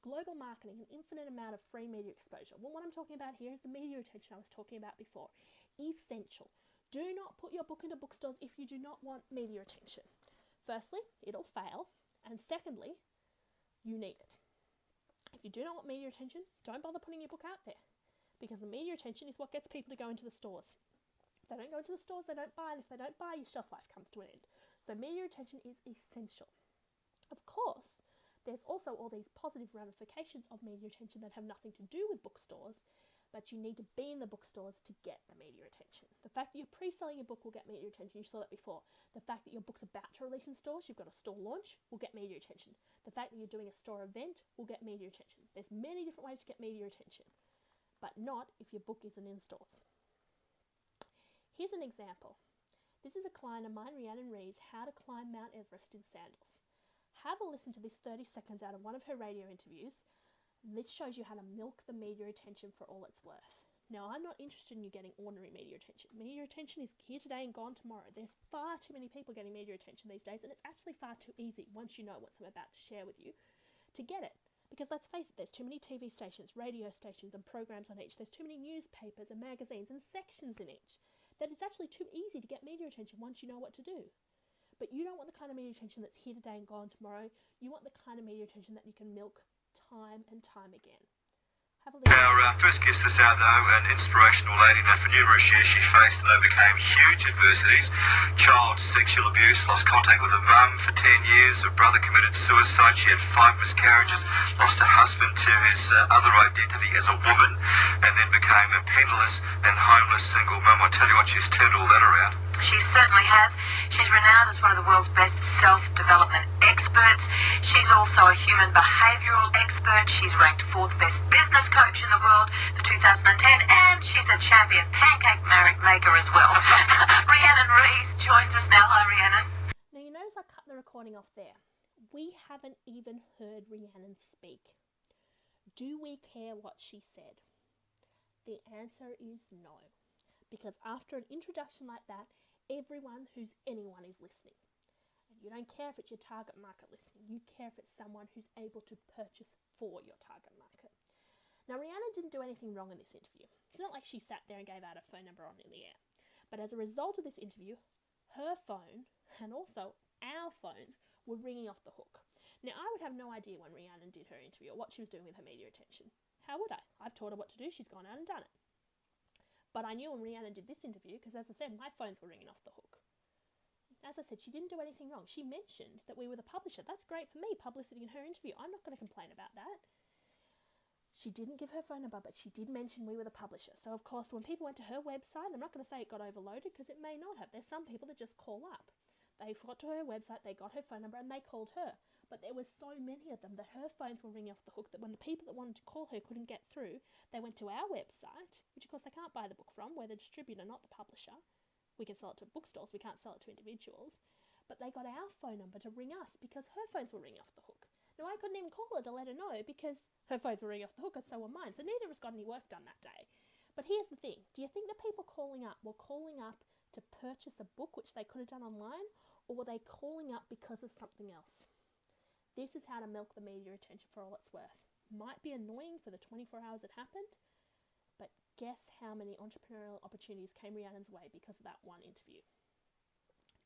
Global marketing, an infinite amount of free media exposure. Well, what I'm talking about here is the media attention I was talking about before. Essential. Do not put your book into bookstores if you do not want media attention. Firstly, it'll fail. And secondly, you need it. If you do not want media attention, don't bother putting your book out there, because the media attention is what gets people to go into the stores. If they don't go into the stores, they don't buy, and if they don't buy, your shelf life comes to an end. So media attention is essential. Of course, there's also all these positive ramifications of media attention that have nothing to do with bookstores, but you need to be in the bookstores to get the media attention. The fact that you're pre-selling your book will get media attention. You saw that before. The fact that your book's about to release in stores, you've got a store launch, will get media attention. The fact that you're doing a store event will get media attention. There's many different ways to get media attention, but not if your book isn't in stores. Here's an example. This is a client of mine, Rhiannon Rees, How to Climb Mount Everest in Sandals. Have a listen to this 30 seconds out of one of her radio interviews. This shows you how to milk the media attention for all it's worth. Now, I'm not interested in you getting ordinary media attention. Media attention is here today and gone tomorrow. There's far too many people getting media attention these days, and it's actually far too easy, once you know what I'm about to share with you, to get it. Because let's face it, there's too many TV stations, radio stations, and programs on each. There's too many newspapers and magazines and sections in each. That it's actually too easy to get media attention once you know what to do. But you don't want the kind of media attention that's here today and gone tomorrow. You want the kind of media attention that you can milk time and time again. Have a listen. Our first guest this hour, though, an inspirational lady. Now, for numerous years she faced and overcame huge adversities. Child sexual abuse, lost contact with her mum for 10 years. Her brother committed suicide. She had 5 miscarriages, lost her husband to his other identity as a woman, and then became a penniless and homeless single mum. I tell you what, she's turned all that around. She certainly has. She's renowned as one of the world's best self-development experts. She's also a human behavioural expert. She's ranked 4th best business coach in the world for 2010, and she's a champion pancake maker as well. Rhiannon Rees joins us now. Hi, Rhiannon. Now, you notice I cut the recording off there. We haven't even heard Rhiannon speak. Do we care what she said? The answer is no. Because after an introduction like that, anyone is listening. And you don't care if it's your target market listening. You care if it's someone who's able to purchase for your target market. Now, Rhiannon didn't do anything wrong in this interview. It's not like she sat there and gave out her phone number on in the air. But as a result of this interview, her phone and also our phones were ringing off the hook. Now, I would have no idea when Rhiannon did her interview or what she was doing with her media attention. How would I? I've taught her what to do. She's gone out and done it. But I knew when Rhiannon did this interview because, as I said, my phones were ringing off the hook. As I said, she didn't do anything wrong. She mentioned that we were the publisher. That's great for me, publicity in her interview. I'm not going to complain about that. She didn't give her phone number, but she did mention we were the publisher. So, of course, when people went to her website, I'm not going to say it got overloaded because it may not have. There's some people that just call up. They got to her website, they got her phone number, and they called her. But there were so many of them that her phones were ringing off the hook that when the people that wanted to call her couldn't get through, they went to our website, which, of course, they can't buy the book from. We're the distributor, not the publisher. We can sell it to bookstores. We can't sell it to individuals. But they got our phone number to ring us because her phones were ringing off the hook. Now, I couldn't even call her to let her know because her phones were ringing off the hook and so were mine. So neither of us got any work done that day. But here's the thing. Do you think the people calling up were calling up to purchase a book, which they could have done online, or were they calling up because of something else? This is how to milk the media attention for all it's worth. Might be annoying for the 24 hours it happened, but guess how many entrepreneurial opportunities came Rhiannon's way because of that one interview.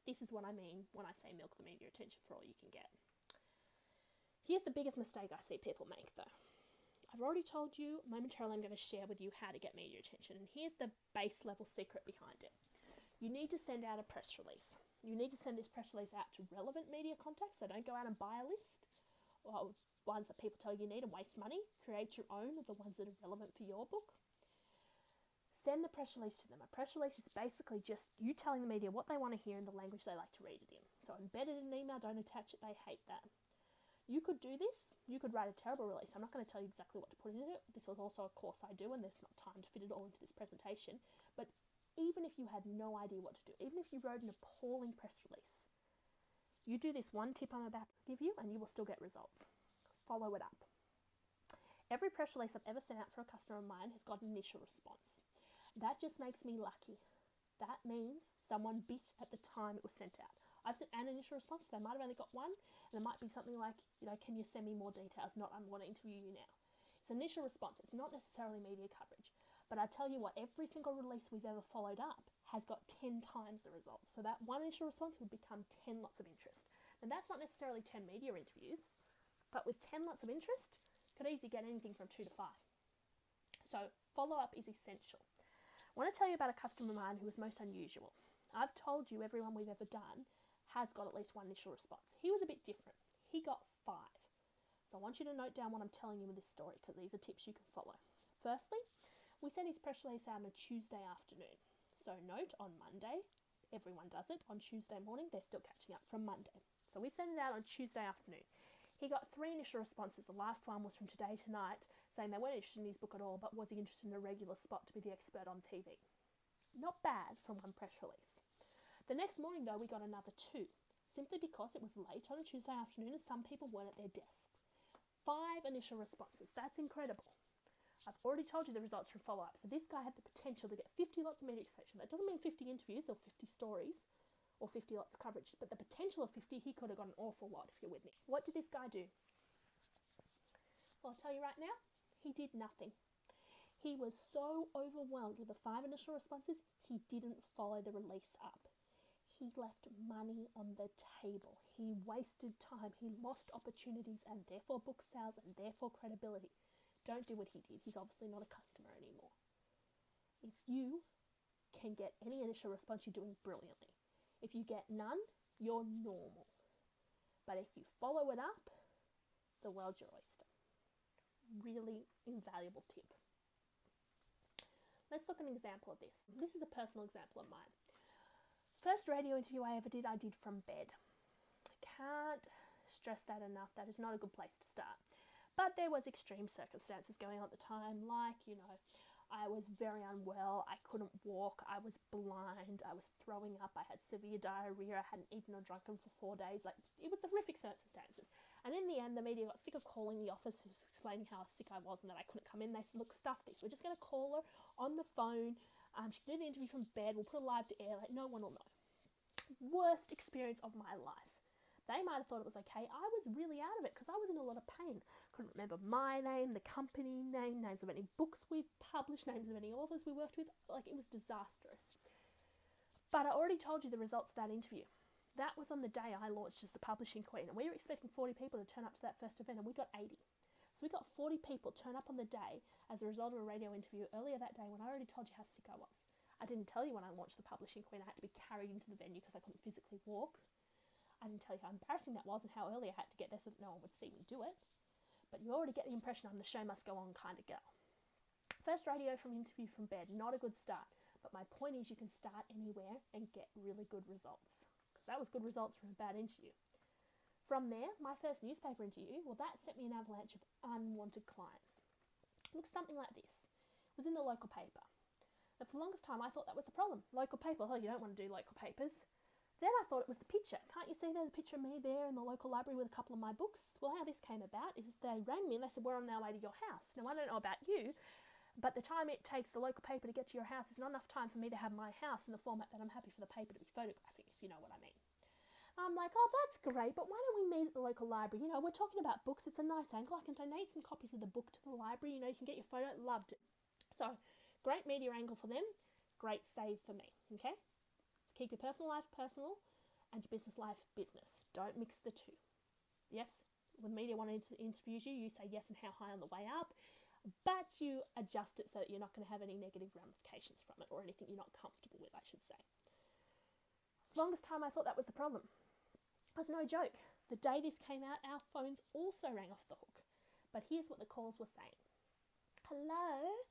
This is what I mean when I say milk the media attention for all you can get. Here's the biggest mistake I see people make, though. I've already told you, momentarily I'm going to share with you how to get media attention, and here's the base level secret behind it. You need to send out a press release. You need to send this press release out to relevant media contacts, so don't go out and buy a list, or ones that people tell you need and waste money. Create your own of the ones that are relevant for your book. Send the press release to them. A press release is basically just you telling the media what they want to hear in the language they like to read it in. So embed it in an email, don't attach it, they hate that. You could do this. You could write a terrible release. I'm not going to tell you exactly what to put in it. This is also a course I do, and there's not time to fit it all into this presentation. But even if you had no idea what to do, even if you wrote an appalling press release, you do this one tip I'm about to give you, and you will still get results. Follow it up. Every press release I've ever sent out for a customer of mine has got an initial response. That just makes me lucky. That means someone bit at the time it was sent out. I've sent an initial response, they might have only got one, and it might be something like, can you send me more details? Not, I want to interview you now. It's initial response. It's not necessarily media coverage. But I tell you what, every single release we've ever followed up has got 10 times the results. So that one initial response would become 10 lots of interest. And that's not necessarily 10 media interviews, but with 10 lots of interest, could easily get anything from 2 to 5. So follow-up is essential. I want to tell you about a customer of mine who was most unusual. I've told you everyone we've ever done has got at least one initial response. He was a bit different. He got 5. So I want you to note down what I'm telling you in this story because these are tips you can follow. Firstly, we sent his press release out on a Tuesday afternoon. So note, on Monday, everyone does it. On Tuesday morning, they're still catching up from Monday. So we sent it out on Tuesday afternoon. He got 3 initial responses. The last one was from Today Tonight, saying they weren't interested in his book at all, but was he interested in a regular spot to be the expert on TV. Not bad from one press release. The next morning, though, we got another 2, simply because it was late on a Tuesday afternoon and some people weren't at their desks. 5 initial responses. That's incredible. I've already told you the results from follow-up. So this guy had the potential to get 50 lots of media exposure. That doesn't mean 50 interviews or 50 stories or 50 lots of coverage, but the potential of 50, he could have got an awful lot if you're with me. What did this guy do? Well, I'll tell you right now, he did nothing. He was so overwhelmed with the 5 initial responses, he didn't follow the release up. He left money on the table. He wasted time. He lost opportunities and therefore book sales and therefore credibility. Don't do what he did. He's obviously not a customer anymore. If you can get any initial response, you're doing brilliantly. If you get none, you're normal. But if you follow it up, the world's your oyster. Really invaluable tip. Let's look at an example of this. This is a personal example of mine. First radio interview I ever did, I did from bed. I can't stress that enough. That is not a good place to start. But there was extreme circumstances going on at the time, like, I was very unwell, I couldn't walk, I was blind, I was throwing up, I had severe diarrhea, I hadn't eaten or drunken for 4 days. Like, it was horrific circumstances. And in the end, the media got sick of calling the office, explaining how sick I was and that I couldn't come in. They said, look, stuff this. We're just going to call her on the phone. She can do the interview from bed. We'll put it live to air. Like, no one will know. Worst experience of my life. They might have thought it was okay. I was really out of it because I was in a lot of pain. Couldn't remember my name, the company name, names of any books we published, names of any authors we worked with. Like, it was disastrous. But I already told you the results of that interview. That was on the day I launched as the publishing queen, and we were expecting 40 people to turn up to that first event, and we got 80. So we got 40 people turn up on the day as a result of a radio interview earlier that day when I already told you how sick I was. I didn't tell you when I launched the publishing queen I had to be carried into the venue because I couldn't physically walk. I didn't tell you how embarrassing that was and how early I had to get there so that no one would see me do it. But you already get the impression I'm the show must go on kind of girl. First radio from interview from bed, not a good start. But my point is you can start anywhere and get really good results. Because that was good results from a bad interview. From there, my first newspaper interview, well, that sent me an avalanche of unwanted clients. It looked something like this. It was in the local paper. And for the longest time, I thought that was the problem. Local paper, oh, you don't want to do local papers. Then I thought it was the picture. Can't you see there's a picture of me there in the local library with a couple of my books? Well, how this came about is they rang me and they said, we're on our way to your house. Now, I don't know about you, but the time it takes the local paper to get to your house is not enough time for me to have my house in the format that I'm happy for the paper to be photographing, if you know what I mean. I'm like, oh, that's great, but why don't we meet at the local library? You know, we're talking about books. It's a nice angle. I can donate some copies of the book to the library. You know, you can get your photo. Loved it. So, great media angle for them. Great save for me, okay? Keep your personal life personal and your business life business. Don't mix the two. Yes, when media want to interview you, you say yes and how high on the way up, but you adjust it so that you're not going to have any negative ramifications from it or anything you're not comfortable with, I should say. For the longest time, I thought that was the problem. It was no joke. The day this came out, our phones also rang off the hook. But here's what the calls were saying. Hello?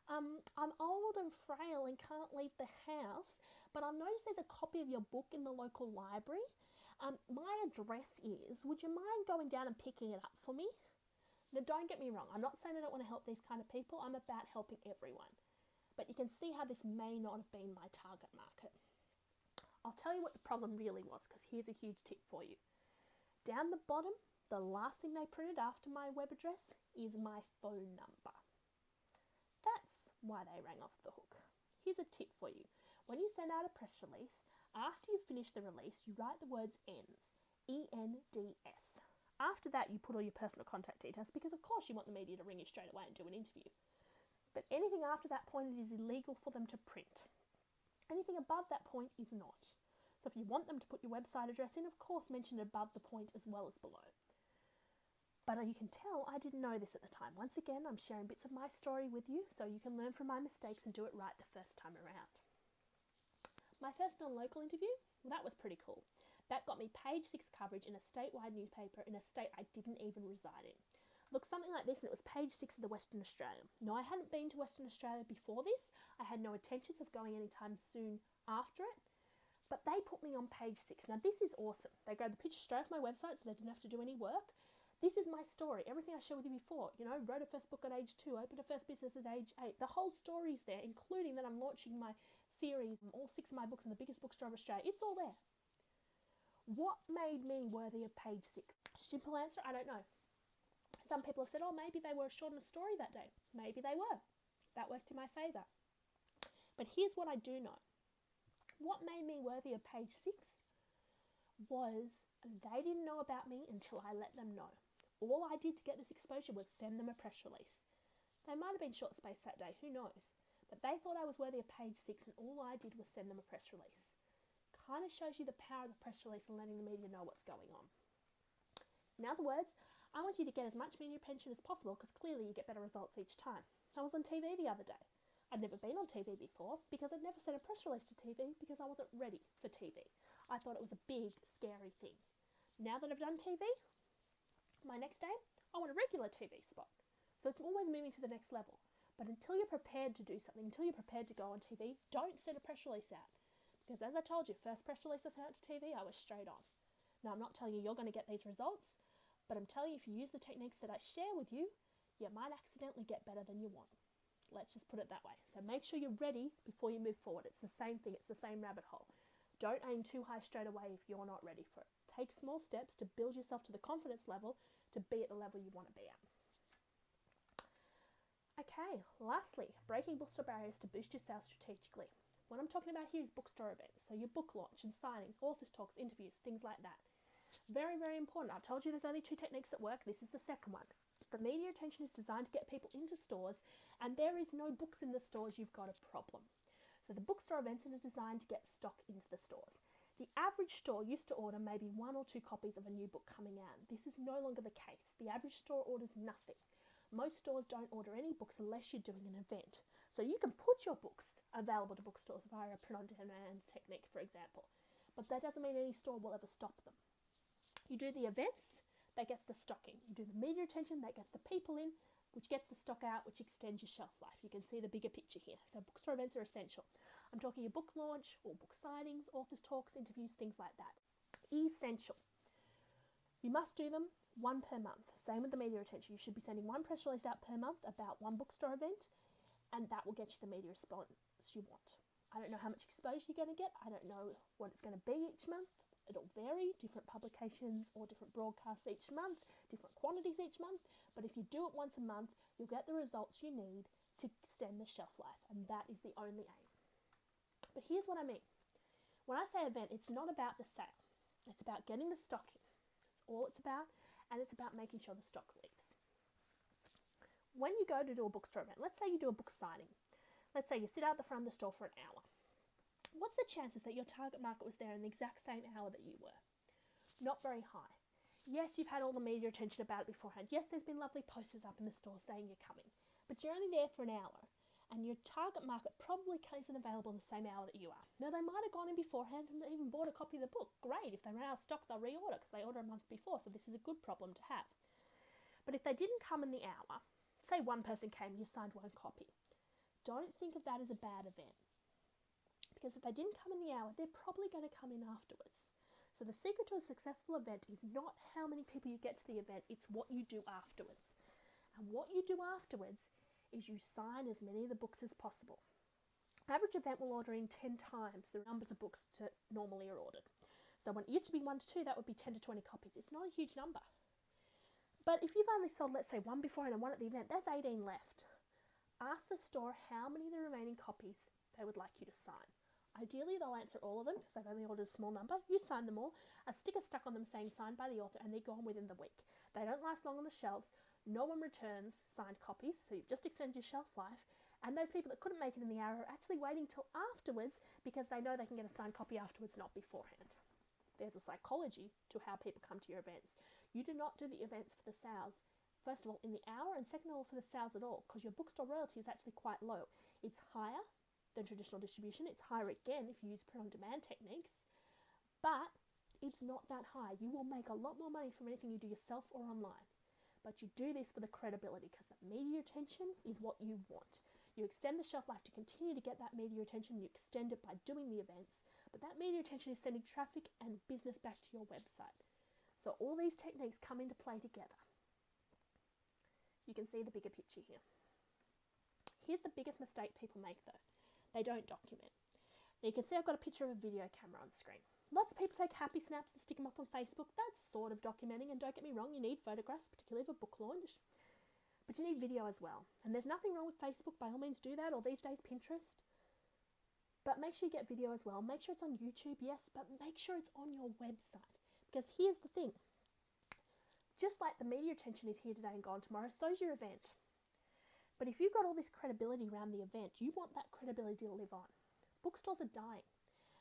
I'm old and frail and can't leave the house, but I've noticed there's a copy of your book in the local library. My address is, would you mind going down and picking it up for me? Now, don't get me wrong. I'm not saying I don't want to help these kind of people. I'm about helping everyone. But you can see how this may not have been my target market. I'll tell you what the problem really was, because here's a huge tip for you. Down the bottom, the last thing they printed after my web address is my phone number. That's why they rang off the hook. Here's a tip for you. When you send out a press release, after you finish the release, you write the words ENDS, E-N-D-S. After that, you put all your personal contact details because, of course, you want the media to ring you straight away and do an interview. But anything after that point, it is illegal for them to print. Anything above that point is not. So if you want them to put your website address in, of course, mention it above the point as well as below. But you can tell I didn't know this at the time. Once again, I'm sharing bits of my story with you so you can learn from my mistakes and do it right the first time around. My first non-local interview, well, that was pretty cool. That got me page 6 coverage in a statewide newspaper in a state I didn't even reside in. Looked something like this, and it was page 6 of the Western Australian. Now, I hadn't been to Western Australia before this. I had no intentions of going anytime soon after it. But they put me on page 6. Now, this is awesome. They grabbed the picture straight off my website so they didn't have to do any work. This is my story. Everything I shared with you before. You know, wrote a first book at age 2, opened a first business at age 8. The whole story's there, including that I'm launching my series, all 6 of my books in the biggest bookstore of Australia. It's all there. What made me worthy of page 6? Simple answer, I don't know. Some people have said, oh, maybe they were short on a story that day. Maybe they were. That worked in my favour. But here's what I do know. What made me worthy of page 6 was they didn't know about me until I let them know. All I did to get this exposure was send them a press release. They might have been short-spaced that day, who knows? But they thought I was worthy of page 6, and all I did was send them a press release. Kind of shows you the power of the press release and letting the media know what's going on. In other words, I want you to get as much media attention as possible because clearly you get better results each time. I was on TV the other day. I'd never been on TV before because I'd never sent a press release to TV because I wasn't ready for TV. I thought it was a big, scary thing. Now that I've done TV, my next day, I want a regular TV spot. So it's always moving to the next level. But until you're prepared to do something, until you're prepared to go on TV, don't send a press release out. Because as I told you, first press release I sent out to TV, I was straight on. Now, I'm not telling you you're going to get these results, but I'm telling you if you use the techniques that I share with you, you might accidentally get better than you want. Let's just put it that way. So make sure you're ready before you move forward. It's the same thing. It's the same rabbit hole. Don't aim too high straight away if you're not ready for it. Take small steps to build yourself to the confidence level to be at the level you want to be at. Okay, lastly, breaking bookstore barriers to boost your sales strategically. What I'm talking about here is bookstore events. So your book launch and signings, authors talks, interviews, things like that. Very, very important. I've told you there's only 2 techniques that work. This is the second one. The media attention is designed to get people into stores, and there is no books in the stores, you've got a problem. So the bookstore events are designed to get stock into the stores. The average store used to order maybe 1 or 2 copies of a new book coming out. This is no longer the case. The average store orders nothing. Most stores don't order any books unless you're doing an event. So you can put your books available to bookstores via a print-on-demand technique, for example. But that doesn't mean any store will ever stop them. You do the events, that gets the stock in. You do the media attention, that gets the people in, which gets the stock out, which extends your shelf life. You can see the bigger picture here. So bookstore events are essential. I'm talking a book launch or book signings, authors' talks, interviews, things like that. Essential. You must do them 1 per month. Same with the media attention. You should be sending 1 press release out per month about 1 bookstore event, and that will get you the media response you want. I don't know how much exposure you're going to get. I don't know what it's going to be each month. It'll vary, different publications or different broadcasts each month, different quantities each month. But if you do it once a month, you'll get the results you need to extend the shelf life, and that is the only aim. But here's what I mean. When I say event, it's not about the sale. It's about getting the stock in. That's all it's about, and it's about making sure the stock leaves. When you go to do a bookstore event, let's say you do a book signing. Let's say you sit out the front of the store for an hour. What's the chances that your target market was there in the exact same hour that you were? Not very high. Yes, you've had all the media attention about it beforehand. Yes, there's been lovely posters up in the store saying you're coming. But you're only there for an hour, and your target market probably isn't available the same hour that you are. Now, they might have gone in beforehand and even bought a copy of the book. Great. If they run out of stock, they'll reorder because they order a month before, so this is a good problem to have. But if they didn't come in the hour, say one person came, you signed 1 copy, don't think of that as a bad event. Because if they didn't come in the hour, they're probably going to come in afterwards. So the secret to a successful event is not how many people you get to the event, it's what you do afterwards. And what you do afterwards is you sign as many of the books as possible. Average event will order in 10 times the numbers of books that normally are ordered. So when it used to be 1 to 2, that would be 10 to 20 copies. It's not a huge number. But if you've only sold, let's say, 1 beforehand and 1 at the event, that's 18 left. Ask the store how many of the remaining copies they would like you to sign. Ideally, they'll answer all of them because they've only ordered a small number. You sign them all. A sticker stuck on them saying signed by the author, and they're gone within the week. They don't last long on the shelves. No one returns signed copies, so you've just extended your shelf life. And those people that couldn't make it in the hour are actually waiting till afterwards because they know they can get a signed copy afterwards, not beforehand. There's a psychology to how people come to your events. You do not do the events for the sales, first of all, in the hour, and second of all, for the sales at all, because your bookstore royalty is actually quite low. It's higher than traditional distribution. It's higher again if you use print-on-demand techniques, but it's not that high. You will make a lot more money from anything you do yourself or online, but you do this for the credibility because the media attention is what you want. You extend the shelf life to continue to get that media attention. You extend it by doing the events, but that media attention is sending traffic and business back to your website. So all these techniques come into play together. You can see the bigger picture here. Here's the biggest mistake people make though. They don't document. Now you can see I've got a picture of a video camera on screen. Lots of people take happy snaps and stick them up on Facebook. That's sort of documenting, and don't get me wrong, you need photographs, particularly for book launch. But you need video as well. And there's nothing wrong with Facebook, by all means do that, or these days Pinterest. But make sure you get video as well. Make sure it's on YouTube, yes, but make sure it's on your website. Because here's the thing. Just like the media attention is here today and gone tomorrow, so's your event. But if you've got all this credibility around the event, you want that credibility to live on. Bookstores are dying.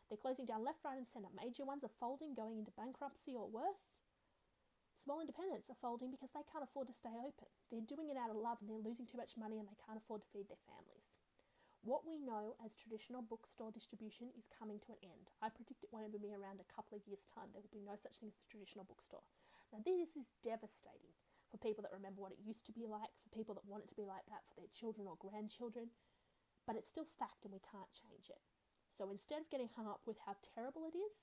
They're closing down left, right and centre. Major ones are folding, going into bankruptcy or worse. Small independents are folding because they can't afford to stay open. They're doing it out of love and they're losing too much money and they can't afford to feed their families. What we know as traditional bookstore distribution is coming to an end. I predict it won't even be around a couple of years' time. There will be no such thing as the traditional bookstore. Now this is devastating for people that remember what it used to be like, for people that want it to be like that for their children or grandchildren. But it's still fact and we can't change it. So instead of getting hung up with how terrible it is,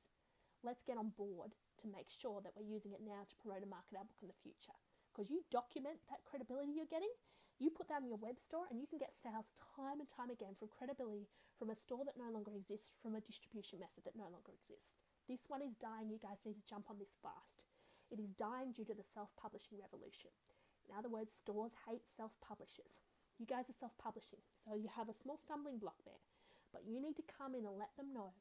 let's get on board to make sure that we're using it now to promote and market our book in the future. Because you document that credibility you're getting, you put that on your web store and you can get sales time and time again from credibility from a store that no longer exists, from a distribution method that no longer exists. This one is dying. You guys need to jump on this fast. It is dying due to the self-publishing revolution. In other words, stores hate self-publishers. You guys are self-publishing, so you have a small stumbling block there. But you need to come in and let them know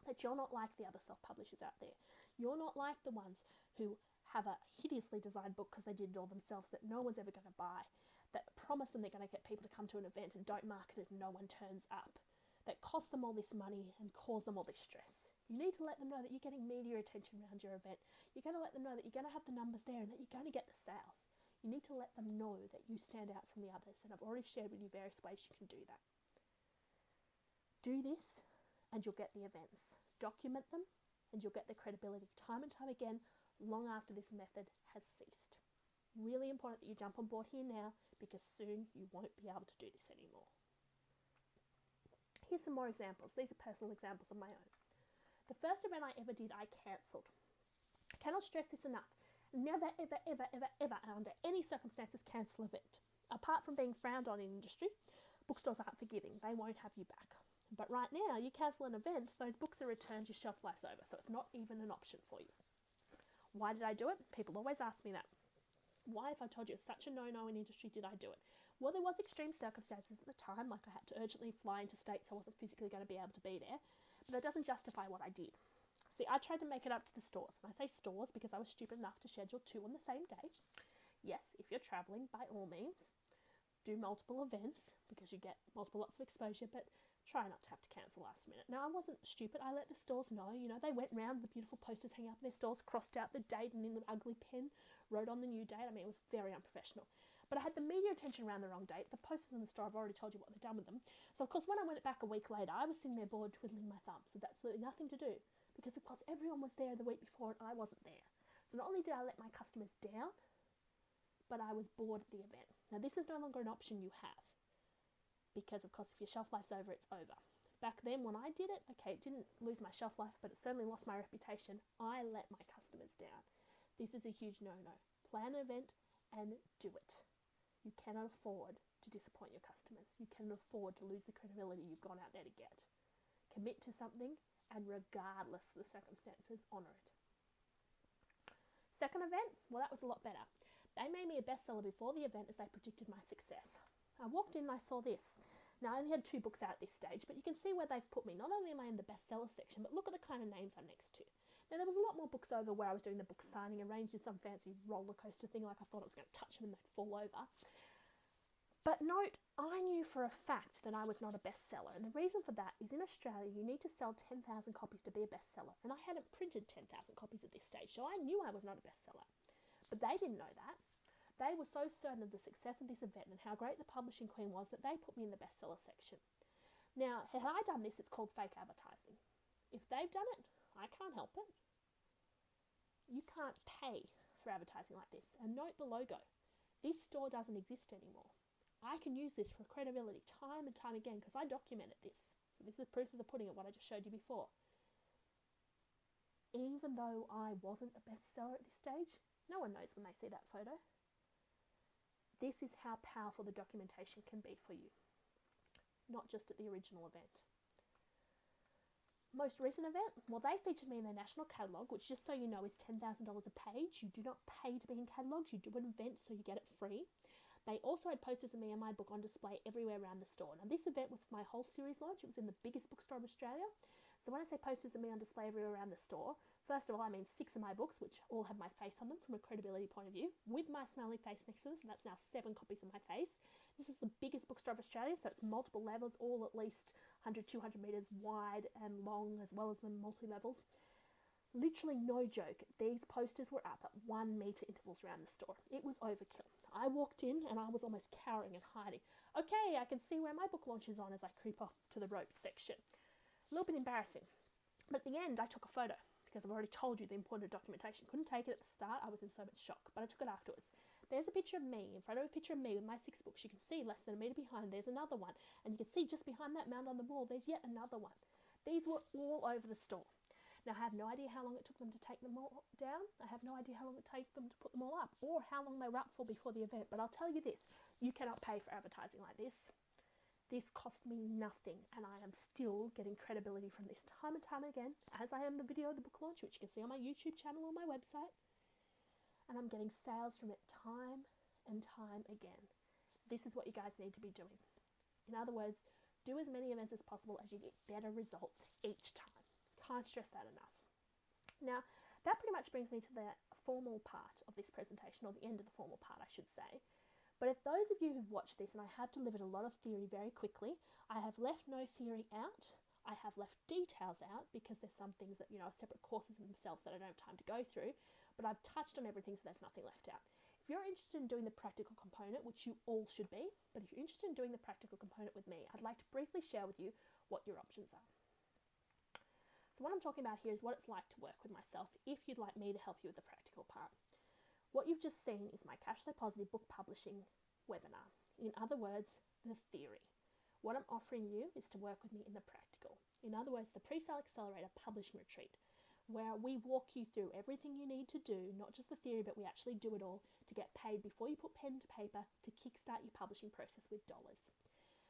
that you're not like the other self-publishers out there. You're not like the ones who have a hideously designed book because they did it all themselves that no one's ever going to buy, that promise them they're going to get people to come to an event and don't market it and no one turns up, that cost them all this money and cause them all this stress. You need to let them know that you're getting media attention around your event. You're going to let them know that you're going to have the numbers there and that you're going to get the sales. You need to let them know that you stand out from the others, and I've already shared with you various ways you can do that. Do this and you'll get the events. Document them and you'll get the credibility time and time again, long after this method has ceased. Really important that you jump on board here now, because soon you won't be able to do this anymore. Here's some more examples. These are personal examples of my own. The first event I ever did, I cancelled. I cannot stress this enough. Never, ever, ever, ever, ever, under any circumstances, cancel an event. Apart from being frowned on in industry, bookstores aren't forgiving. They won't have you back. But right now, you cancel an event, those books are returned, your shelf life's over, so it's not even an option for you. Why did I do it? People always ask me that. Why, if I told you it's such a no-no in industry, did I do it? Well, there was extreme circumstances at the time, like I had to urgently fly into states, so I wasn't physically going to be able to be there, but that doesn't justify what I did. See, I tried to make it up to the stores, and I say stores because I was stupid enough to schedule 2 on the same day. Yes, if you're travelling, by all means, do multiple events because you get lots of exposure, but try not to have to cancel last minute. Now, I wasn't stupid. I let the stores know. You know, they went round the beautiful posters hanging up in their stores, crossed out the date and in the ugly pen, wrote on the new date. I mean, it was very unprofessional. But I had the media attention around the wrong date. The posters in the store, I've already told you what they've done with them. So, of course, when I went back a week later, I was sitting there bored, twiddling my thumbs with absolutely nothing to do. Because, of course, everyone was there the week before and I wasn't there. So not only did I let my customers down, but I was bored at the event. Now, this is no longer an option you have. Because, of course, if your shelf life's over, it's over. Back then, when I did it, okay, it didn't lose my shelf life, but it certainly lost my reputation. I let my customers down. This is a huge no-no. Plan an event and do it. You cannot afford to disappoint your customers. You cannot afford to lose the credibility you've gone out there to get. Commit to something, and regardless of the circumstances, honour it. Second event, well, that was a lot better. They made me a bestseller before the event as they predicted my success. I walked in and I saw this. Now, I only had 2 books out at this stage, but you can see where they've put me. Not only am I in the bestseller section, but look at the kind of names I'm next to. Now, there was a lot more books over where I was doing the book signing, arranged in some fancy roller coaster thing, like I thought I was going to touch them and they'd fall over. But note, I knew for a fact that I was not a bestseller, and the reason for that is in Australia you need to sell 10,000 copies to be a bestseller, and I hadn't printed 10,000 copies at this stage, so I knew I was not a bestseller. But they didn't know that. They were so certain of the success of this event and how great the publishing queen was that they put me in the bestseller section. Now, had I done this, it's called fake advertising. If they've done it, I can't help it. You can't pay for advertising like this. And note the logo. This store doesn't exist anymore. I can use this for credibility time and time again because I documented this. So this is proof of the pudding of what I just showed you before. Even though I wasn't a bestseller at this stage, no one knows when they see that photo. This is how powerful the documentation can be for you, not just at the original event. Most recent event, well, they featured me in their national catalogue, which, just so you know, is $10,000 a page. You do not pay to be in catalogues. You do an event, so you get it free. They also had posters of me and my book on display everywhere around the store. Now, this event was for my whole series launch. It was in the biggest bookstore of Australia. So when I say posters of me on display everywhere around the store, first of all, I mean 6 of my books, which all have my face on them from a credibility point of view, with my smiley face next to them. So that's now 7 copies of my face. This is the biggest bookstore of Australia, so it's multiple levels, all at least 100, 200 metres wide and long, as well as the multi-levels. Literally no joke, these posters were up at 1 metre intervals around the store. It was overkill. I walked in and I was almost cowering and hiding. Okay, I can see where my book launch is on as I creep off to the ropes section. A little bit embarrassing. But at the end, I took a photo because I've already told you the importance of documentation. Couldn't take it at the start. I was in so much shock, but I took it afterwards. There's a picture of me in front of a picture of me with my 6 books. You can see less than a metre behind, there's another one. And you can see just behind that mound on the wall, there's yet another one. These were all over the store. Now, I have no idea how long it took them to take them all down. I have no idea how long it took them to put them all up, or how long they were up for before the event. But I'll tell you this, you cannot pay for advertising like this. This cost me nothing, and I am still getting credibility from this time and time again, as I am the video of the book launch, which you can see on my YouTube channel or my website. And I'm getting sales from it time and time again. This is what you guys need to be doing. In other words, do as many events as possible as you get better results each time. Can't stress that enough. Now, that pretty much brings me to the formal part of this presentation, or the end of the formal part, I should say. But if those of you who've watched this, and I have delivered a lot of theory very quickly, I have left no theory out. I have left details out because there's some things that, are separate courses in themselves that I don't have time to go through, but I've touched on everything, so there's nothing left out. If you're interested in doing the practical component, which you all should be, but if you're interested in doing the practical component with me, I'd like to briefly share with you what your options are. So what I'm talking about here is what it's like to work with myself if you'd like me to help you with the practical part. What you've just seen is my Cashflow Positive Book Publishing webinar. In other words, the theory. What I'm offering you is to work with me in the practical. In other words, the Pre-Sale Accelerator Publishing Retreat, where we walk you through everything you need to do, not just the theory, but we actually do it all to get paid before you put pen to paper to kickstart your publishing process with dollars.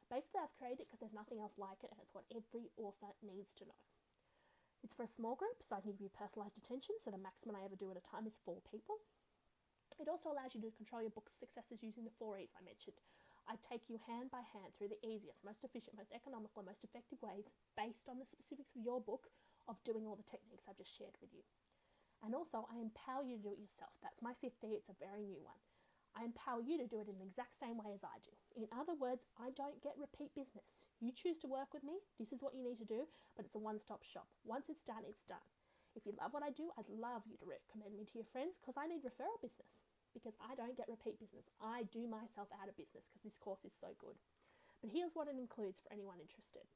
Basically, I've created it because there's nothing else like it, and it's what every author needs to know. It's for a small group, so I can give you personalised attention, so the maximum I ever do at a time is 4 people. It also allows you to control your book's successes using the 4 E's I mentioned. I take you hand by hand through the easiest, most efficient, most economical, and most effective ways based on the specifics of your book of doing all the techniques I've just shared with you. And also, I empower you to do it yourself. That's my 5th E. It's a very new one. I empower you to do it in the exact same way as I do. In other words, I don't get repeat business. You choose to work with me, this is what you need to do, but it's a one-stop shop. Once it's done, it's done. If you love what I do, I'd love you to recommend me to your friends because I need referral business. Because I don't get repeat business. I do myself out of business because this course is so good. But here's what it includes for anyone interested.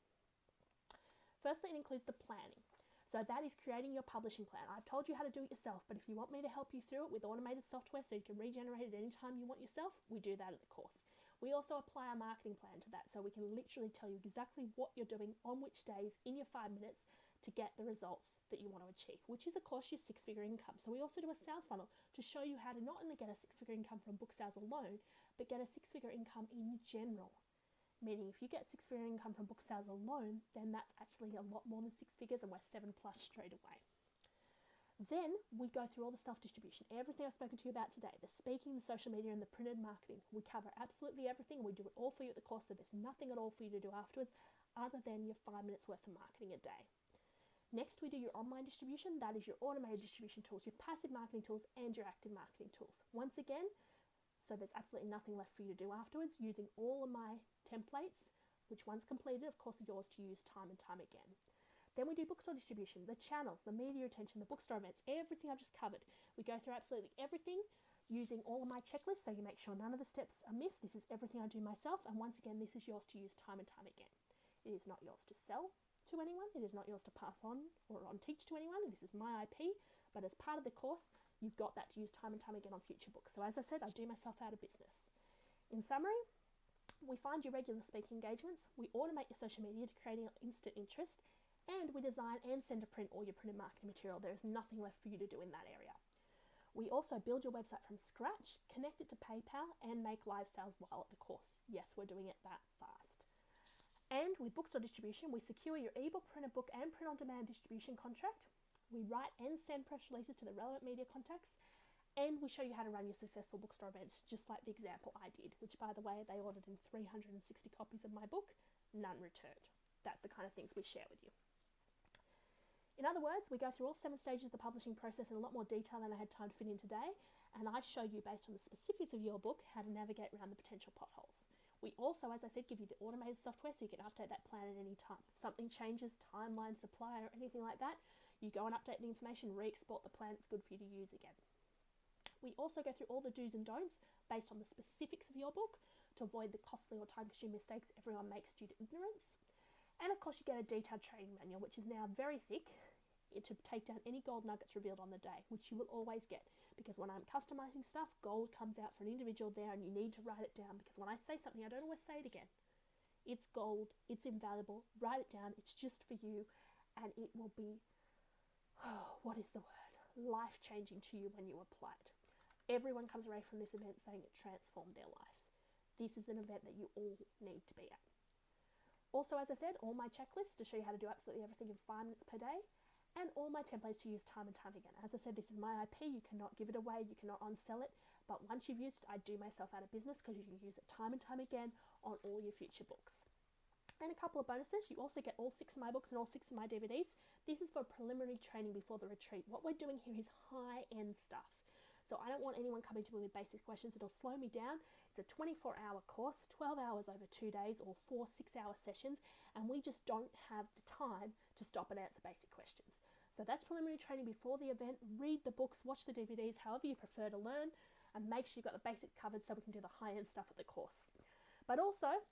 Firstly, it includes the planning. So that is creating your publishing plan. I've told you how to do it yourself, but if you want me to help you through it with automated software so you can regenerate it anytime you want yourself, we do that at the course. We also apply a marketing plan to that so we can literally tell you exactly what you're doing on which days in your 5 minutes to get the results that you want to achieve, which is of course your 6-figure income. So we also do a sales funnel to show you how to not only get a 6-figure income from book sales alone, but get a 6-figure income in general. Meaning if you get 6-figure income from book sales alone, then that's actually a lot more than 6 figures, and we're 7+ straight away. Then we go through all the self-distribution, everything I've spoken to you about today, the speaking, the social media, and the printed marketing. We cover absolutely everything. We do it all for you at the course, so there's nothing at all for you to do afterwards other than your 5 minutes worth of marketing a day. Next, we do your online distribution. That is your automated distribution tools, your passive marketing tools, and your active marketing tools. Once again, so there's absolutely nothing left for you to do afterwards, using all of my templates, which once completed, of course, are yours to use time and time again. Then we do bookstore distribution, the channels, the media retention, the bookstore events, everything I've just covered. We go through absolutely everything using all of my checklists, so you make sure none of the steps are missed. This is everything I do myself, and once again, this is yours to use time and time again. It is not yours to sell to anyone. It is not yours to pass on or on teach to anyone. This is my IP, but as part of the course, you've got that to use time and time again on future books. So as I said, I do myself out of business. In summary, we find your regular speaking engagements, we automate your social media to creating instant interest, and we design and send to print all your printed marketing material. There is nothing left for you to do in that area. We also build your website from scratch, connect it to PayPal, and make live sales while at the course. Yes, we're doing it that fast. And with bookstore distribution, we secure your ebook, printed book, and print-on-demand distribution contract. We write and send press releases to the relevant media contacts, and we show you how to run your successful bookstore events, just like the example I did, which, by the way, they ordered in 360 copies of my book, none returned. That's the kind of things we share with you. In other words, we go through all 7 stages of the publishing process in a lot more detail than I had time to fit in today, and I show you, based on the specifics of your book, how to navigate around the potential potholes. We also, as I said, give you the automated software so you can update that plan at any time. Something changes, timeline, supplier, or anything like that, you go and update the information, re-export the plan, it's good for you to use again. We also go through all the do's and don'ts based on the specifics of your book to avoid the costly or time-consuming mistakes everyone makes due to ignorance. And of course, you get a detailed training manual, which is now very thick, to take down any gold nuggets revealed on the day, which you will always get, because when I'm customizing stuff, gold comes out for an individual there, and you need to write it down, because when I say something, I don't always say it again. It's gold, it's invaluable, write it down, it's just for you, and it will be, what is the word, life-changing to you when you apply it. Everyone comes away from this event saying it transformed their life. This is an event that you all need to be at. Also, as I said, all my checklists to show you how to do absolutely everything in 5 minutes per day, and all my templates to use time and time again. As I said, this is my IP, you cannot give it away, you cannot unsell it, but once you've used it, I do myself out of business because you can use it time and time again on all your future books. And a couple of bonuses, you also get all 6 of my books and all 6 of my DVDs. This is for preliminary training before the retreat. What we're doing here is high-end stuff. So I don't want anyone coming to me with basic questions. It'll slow me down. It's a 24-hour course, 12 hours over 2 days, or 4 6-hour sessions, and we just don't have the time to stop and answer basic questions. So that's preliminary training before the event. Read the books, watch the DVDs, however you prefer to learn, and make sure you've got the basics covered so we can do the high-end stuff at the course. But also,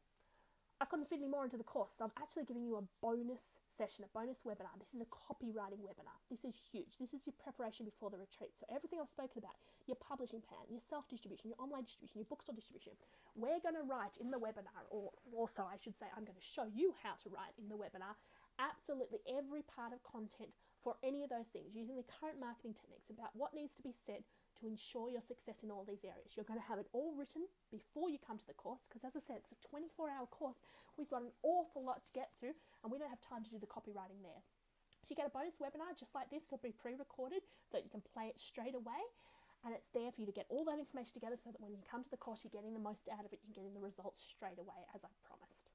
I couldn't fit any more into the course, so I'm actually giving you a bonus session, a bonus webinar. This is a copywriting webinar. This is huge. This is your preparation before the retreat. So everything I've spoken about, your publishing plan, your self-distribution, your online distribution, your bookstore distribution, we're going to write in the webinar, or also I should say I'm going to show you how to write in the webinar, absolutely every part of content for any of those things, using the current marketing techniques about what needs to be said to ensure your success in all these areas. You're going to have it all written before you come to the course, because as I said, it's a 24-hour course. We've got an awful lot to get through, and we don't have time to do the copywriting there. So you get a bonus webinar just like this. It'll be pre-recorded so that you can play it straight away, and it's there for you to get all that information together so that when you come to the course, you're getting the most out of it. You're getting the results straight away, as I promised.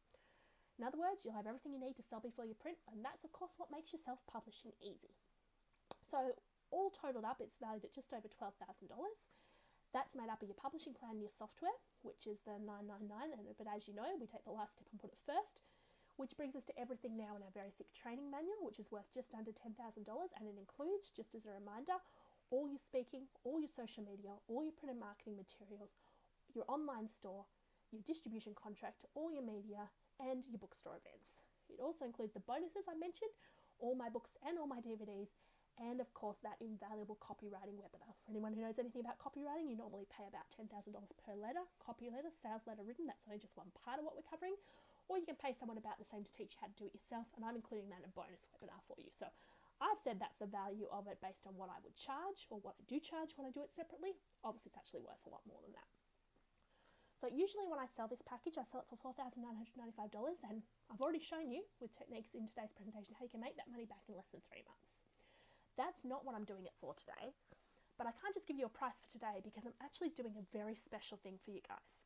In other words, you'll have everything you need to sell before you print, and that's, of course, what makes your self-publishing easy. So all totaled up, it's valued at just over $12,000. That's made up of your publishing plan and your software, which is the $999, but as you know, we take the last step and put it first, which brings us to everything now in our very thick training manual, which is worth just under $10,000, and it includes, just as a reminder, all your speaking, all your social media, all your print and marketing materials, your online store, your distribution contract, all your media, and your bookstore events. It also includes the bonuses I mentioned, all my books and all my DVDs, and of course that invaluable copywriting webinar. For anyone who knows anything about copywriting, you normally pay about $10,000 per letter, copy letter, sales letter written. That's only just one part of what we're covering. Or you can pay someone about the same to teach you how to do it yourself, and I'm including that in a bonus webinar for you. So I've said that's the value of it based on what I would charge, or what I do charge when I do it separately. Obviously it's actually worth a lot more than that. So usually when I sell this package, I sell it for $4,995, and I've already shown you with techniques in today's presentation how you can make that money back in less than 3 months. That's not what I'm doing it for today, but I can't just give you a price for today because I'm actually doing a very special thing for you guys.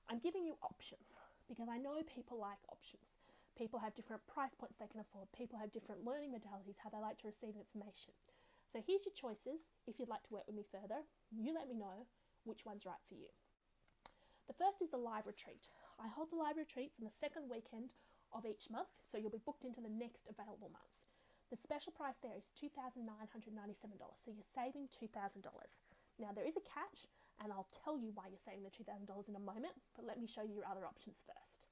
I'm giving you options because I know people like options. People have different price points they can afford. People have different learning modalities, how they like to receive information. So here's your choices. If you'd like to work with me further, you let me know which one's right for you. The first is the live retreat. I hold the live retreats on the second weekend of each month, so you'll be booked into the next available month. The special price there is $2,997, so you're saving $2,000. Now there is a catch, and I'll tell you why you're saving the $2,000 in a moment, but let me show you your other options first.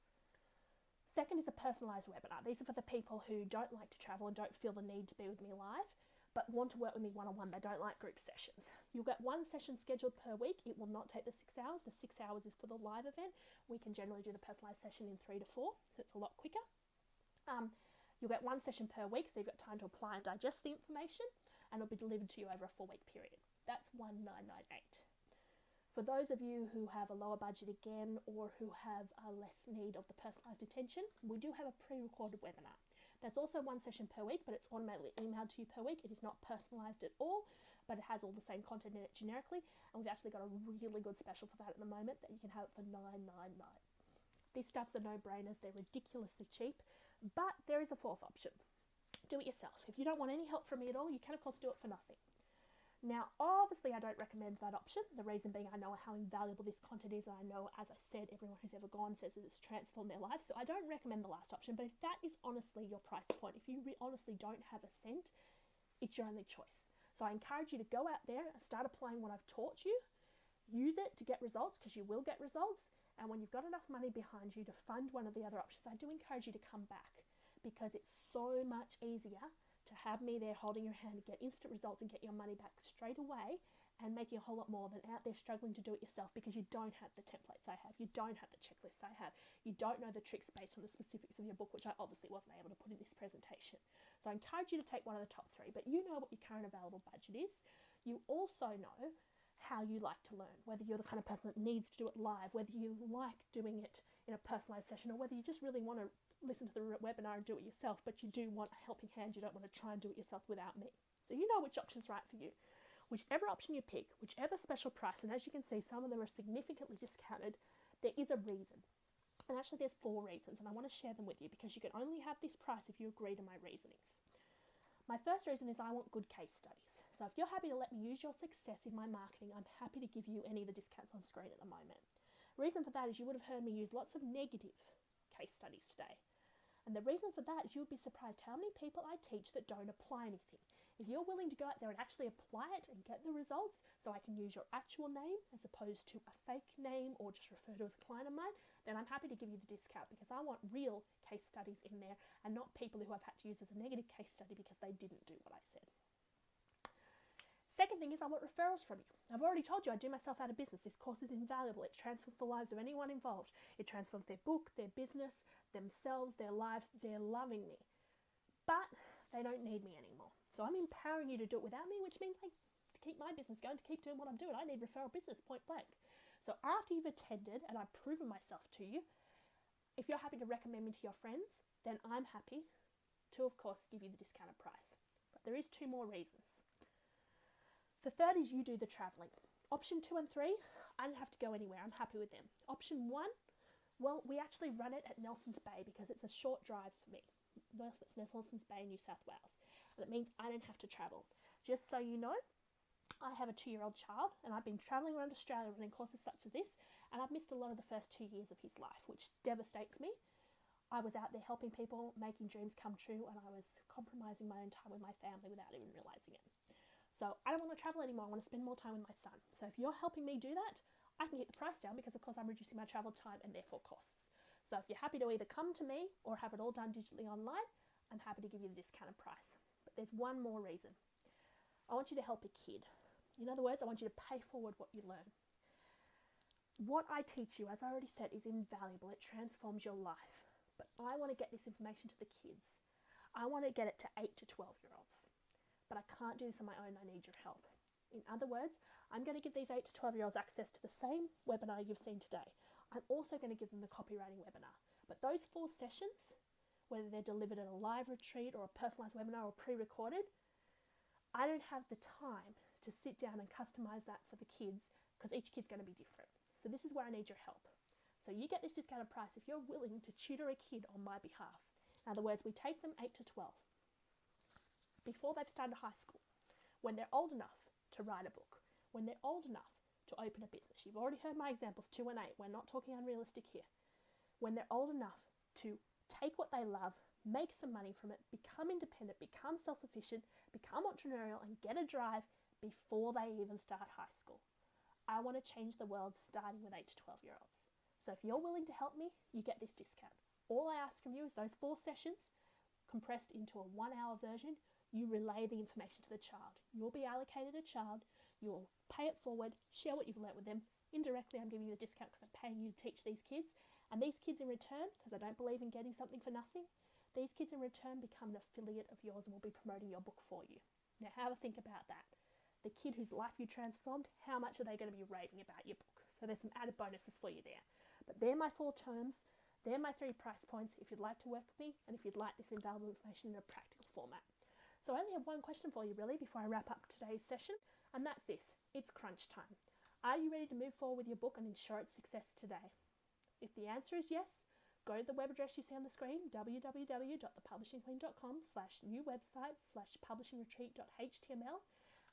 Second is a personalised webinar. These are for the people who don't like to travel and don't feel the need to be with me live, but want to work with me one-on-one. They don't like group sessions. You'll get one session scheduled per week. It will not take the 6 hours. The 6 hours is for the live event. We can generally do the personalised session in 3 to 4, so it's a lot quicker. You'll get one session per week, so you've got time to apply and digest the information, and it'll be delivered to you over a 4-week period. That's $1,998. For those of you who have a lower budget again, or who have a less need of the personalised attention, we do have a pre-recorded webinar. That's also one session per week, but it's automatically emailed to you per week. It is not personalised at all, but it has all the same content in it generically, and we've actually got a really good special for that at the moment that you can have it for $999. These stuffs are no-brainers. They're ridiculously cheap. But there is a fourth option. Do it yourself. If you don't want any help from me at all, you can of course do it for nothing. Now, obviously I don't recommend that option. The reason being I know how invaluable this content is, and I know, as I said, everyone who's ever gone says that it's transformed their life. So I don't recommend the last option, but if that is honestly your price point, if you honestly don't have a cent, it's your only choice. So I encourage you to go out there and start applying what I've taught you. Use it to get results, because you will get results. And when you've got enough money behind you to fund one of the other options, I do encourage you to come back, because it's so much easier to have me there holding your hand to get instant results and get your money back straight away, and making a whole lot more than out there struggling to do it yourself because you don't have the templates I have, you don't have the checklists I have, you don't know the tricks based on the specifics of your book, which I obviously wasn't able to put in this presentation. So I encourage you to take one of the top 3, but you know what your current available budget is. You also know how you like to learn, whether you're the kind of person that needs to do it live, whether you like doing it in a personalized session, or whether you just really want to listen to the webinar and do it yourself, but you do want a helping hand. You don't want to try and do it yourself without me. So you know which option's right for you. Whichever option you pick, whichever special price, and as you can see, some of them are significantly discounted, there is a reason. And actually there's 4 reasons, and I want to share them with you because you can only have this price if you agree to my reasonings. My first reason is I want good case studies. So if you're happy to let me use your success in my marketing, I'm happy to give you any of the discounts on screen at the moment. The reason for that is you would have heard me use lots of negative case studies today. And the reason for that is you'll be surprised how many people I teach that don't apply anything. If you're willing to go out there and actually apply it and get the results, so I can use your actual name as opposed to a fake name or just refer to as a client of mine, then I'm happy to give you the discount because I want real case studies in there and not people who I've had to use as a negative case study because they didn't do what I said. Second thing is I want referrals from you. I've already told you I do myself out of business. This course is invaluable. It transforms the lives of anyone involved. It transforms their book, their business, themselves, their lives. They're loving me. But they don't need me anymore. So I'm empowering you to do it without me, which means to keep my business going, to keep doing what I'm doing. I need referral business, point blank. So after you've attended and I've proven myself to you, if you're happy to recommend me to your friends, then I'm happy to, of course, give you the discounted price. But there is 2 more reasons. The third is you do the travelling. Option 2 and 3, I don't have to go anywhere. I'm happy with them. Option 1, well, we actually run it at Nelson's Bay because it's a short drive for me. That's Nelson's Bay, New South Wales. And it means I don't have to travel. Just so you know, I have a 2-year-old child and I've been travelling around Australia running courses such as this, and I've missed a lot of the first 2 years of his life, which devastates me. I was out there helping people, making dreams come true, and I was compromising my own time with my family without even realising it. So I don't want to travel anymore. I want to spend more time with my son. So if you're helping me do that, I can get the price down because, of course, I'm reducing my travel time and therefore costs. So if you're happy to either come to me or have it all done digitally online, I'm happy to give you the discounted price. But there's one more reason. I want you to help a kid. In other words, I want you to pay forward what you learn. What I teach you, as I already said, is invaluable. It transforms your life. But I want to get this information to the kids. I want to get it to 8 to 12-year-olds. But I can't do this on my own. I need your help. In other words, I'm going to give these 8 to 12-year-olds access to the same webinar you've seen today. I'm also going to give them the copywriting webinar. But those 4 sessions, whether they're delivered at a live retreat or a personalised webinar or pre-recorded, I don't have the time to sit down and customise that for the kids because each kid's going to be different. So this is where I need your help. So you get this discounted price if you're willing to tutor a kid on my behalf. In other words, we take them 8 to 12. Before they've started high school, when they're old enough to write a book, when they're old enough to open a business. You've already heard my examples, 2 and 8. We're not talking unrealistic here. When they're old enough to take what they love, make some money from it, become independent, become self-sufficient, become entrepreneurial, and get a drive before they even start high school. I want to change the world starting with 8 to 12-year-olds. So if you're willing to help me, you get this discount. All I ask from you is those 4 sessions compressed into a 1-hour version. You relay the information to the child. You'll be allocated a child. You'll pay it forward, share what you've learnt with them. Indirectly, I'm giving you the discount because I'm paying you to teach these kids. And these kids in return, because I don't believe in getting something for nothing, these kids in return become an affiliate of yours and will be promoting your book for you. Now, have a think about that. The kid whose life you transformed, how much are they going to be raving about your book? So there's some added bonuses for you there. But they're my 4 terms. They're my 3 price points if you'd like to work with me and if you'd like this invaluable information in a practical format. So I only have one question for you really before I wrap up today's session, and that's this. It's crunch time. Are you ready to move forward with your book and ensure its success today? If the answer is yes, go to the web address you see on the screen, www.thepublishingqueen.com/new website/publishingretreat.html,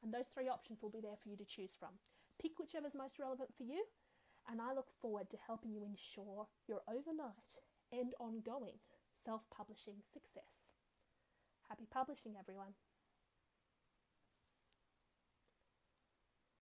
and those 3 options will be there for you to choose from. Pick whichever is most relevant for you, and I look forward to helping you ensure your overnight and ongoing self-publishing success. Happy publishing, everyone.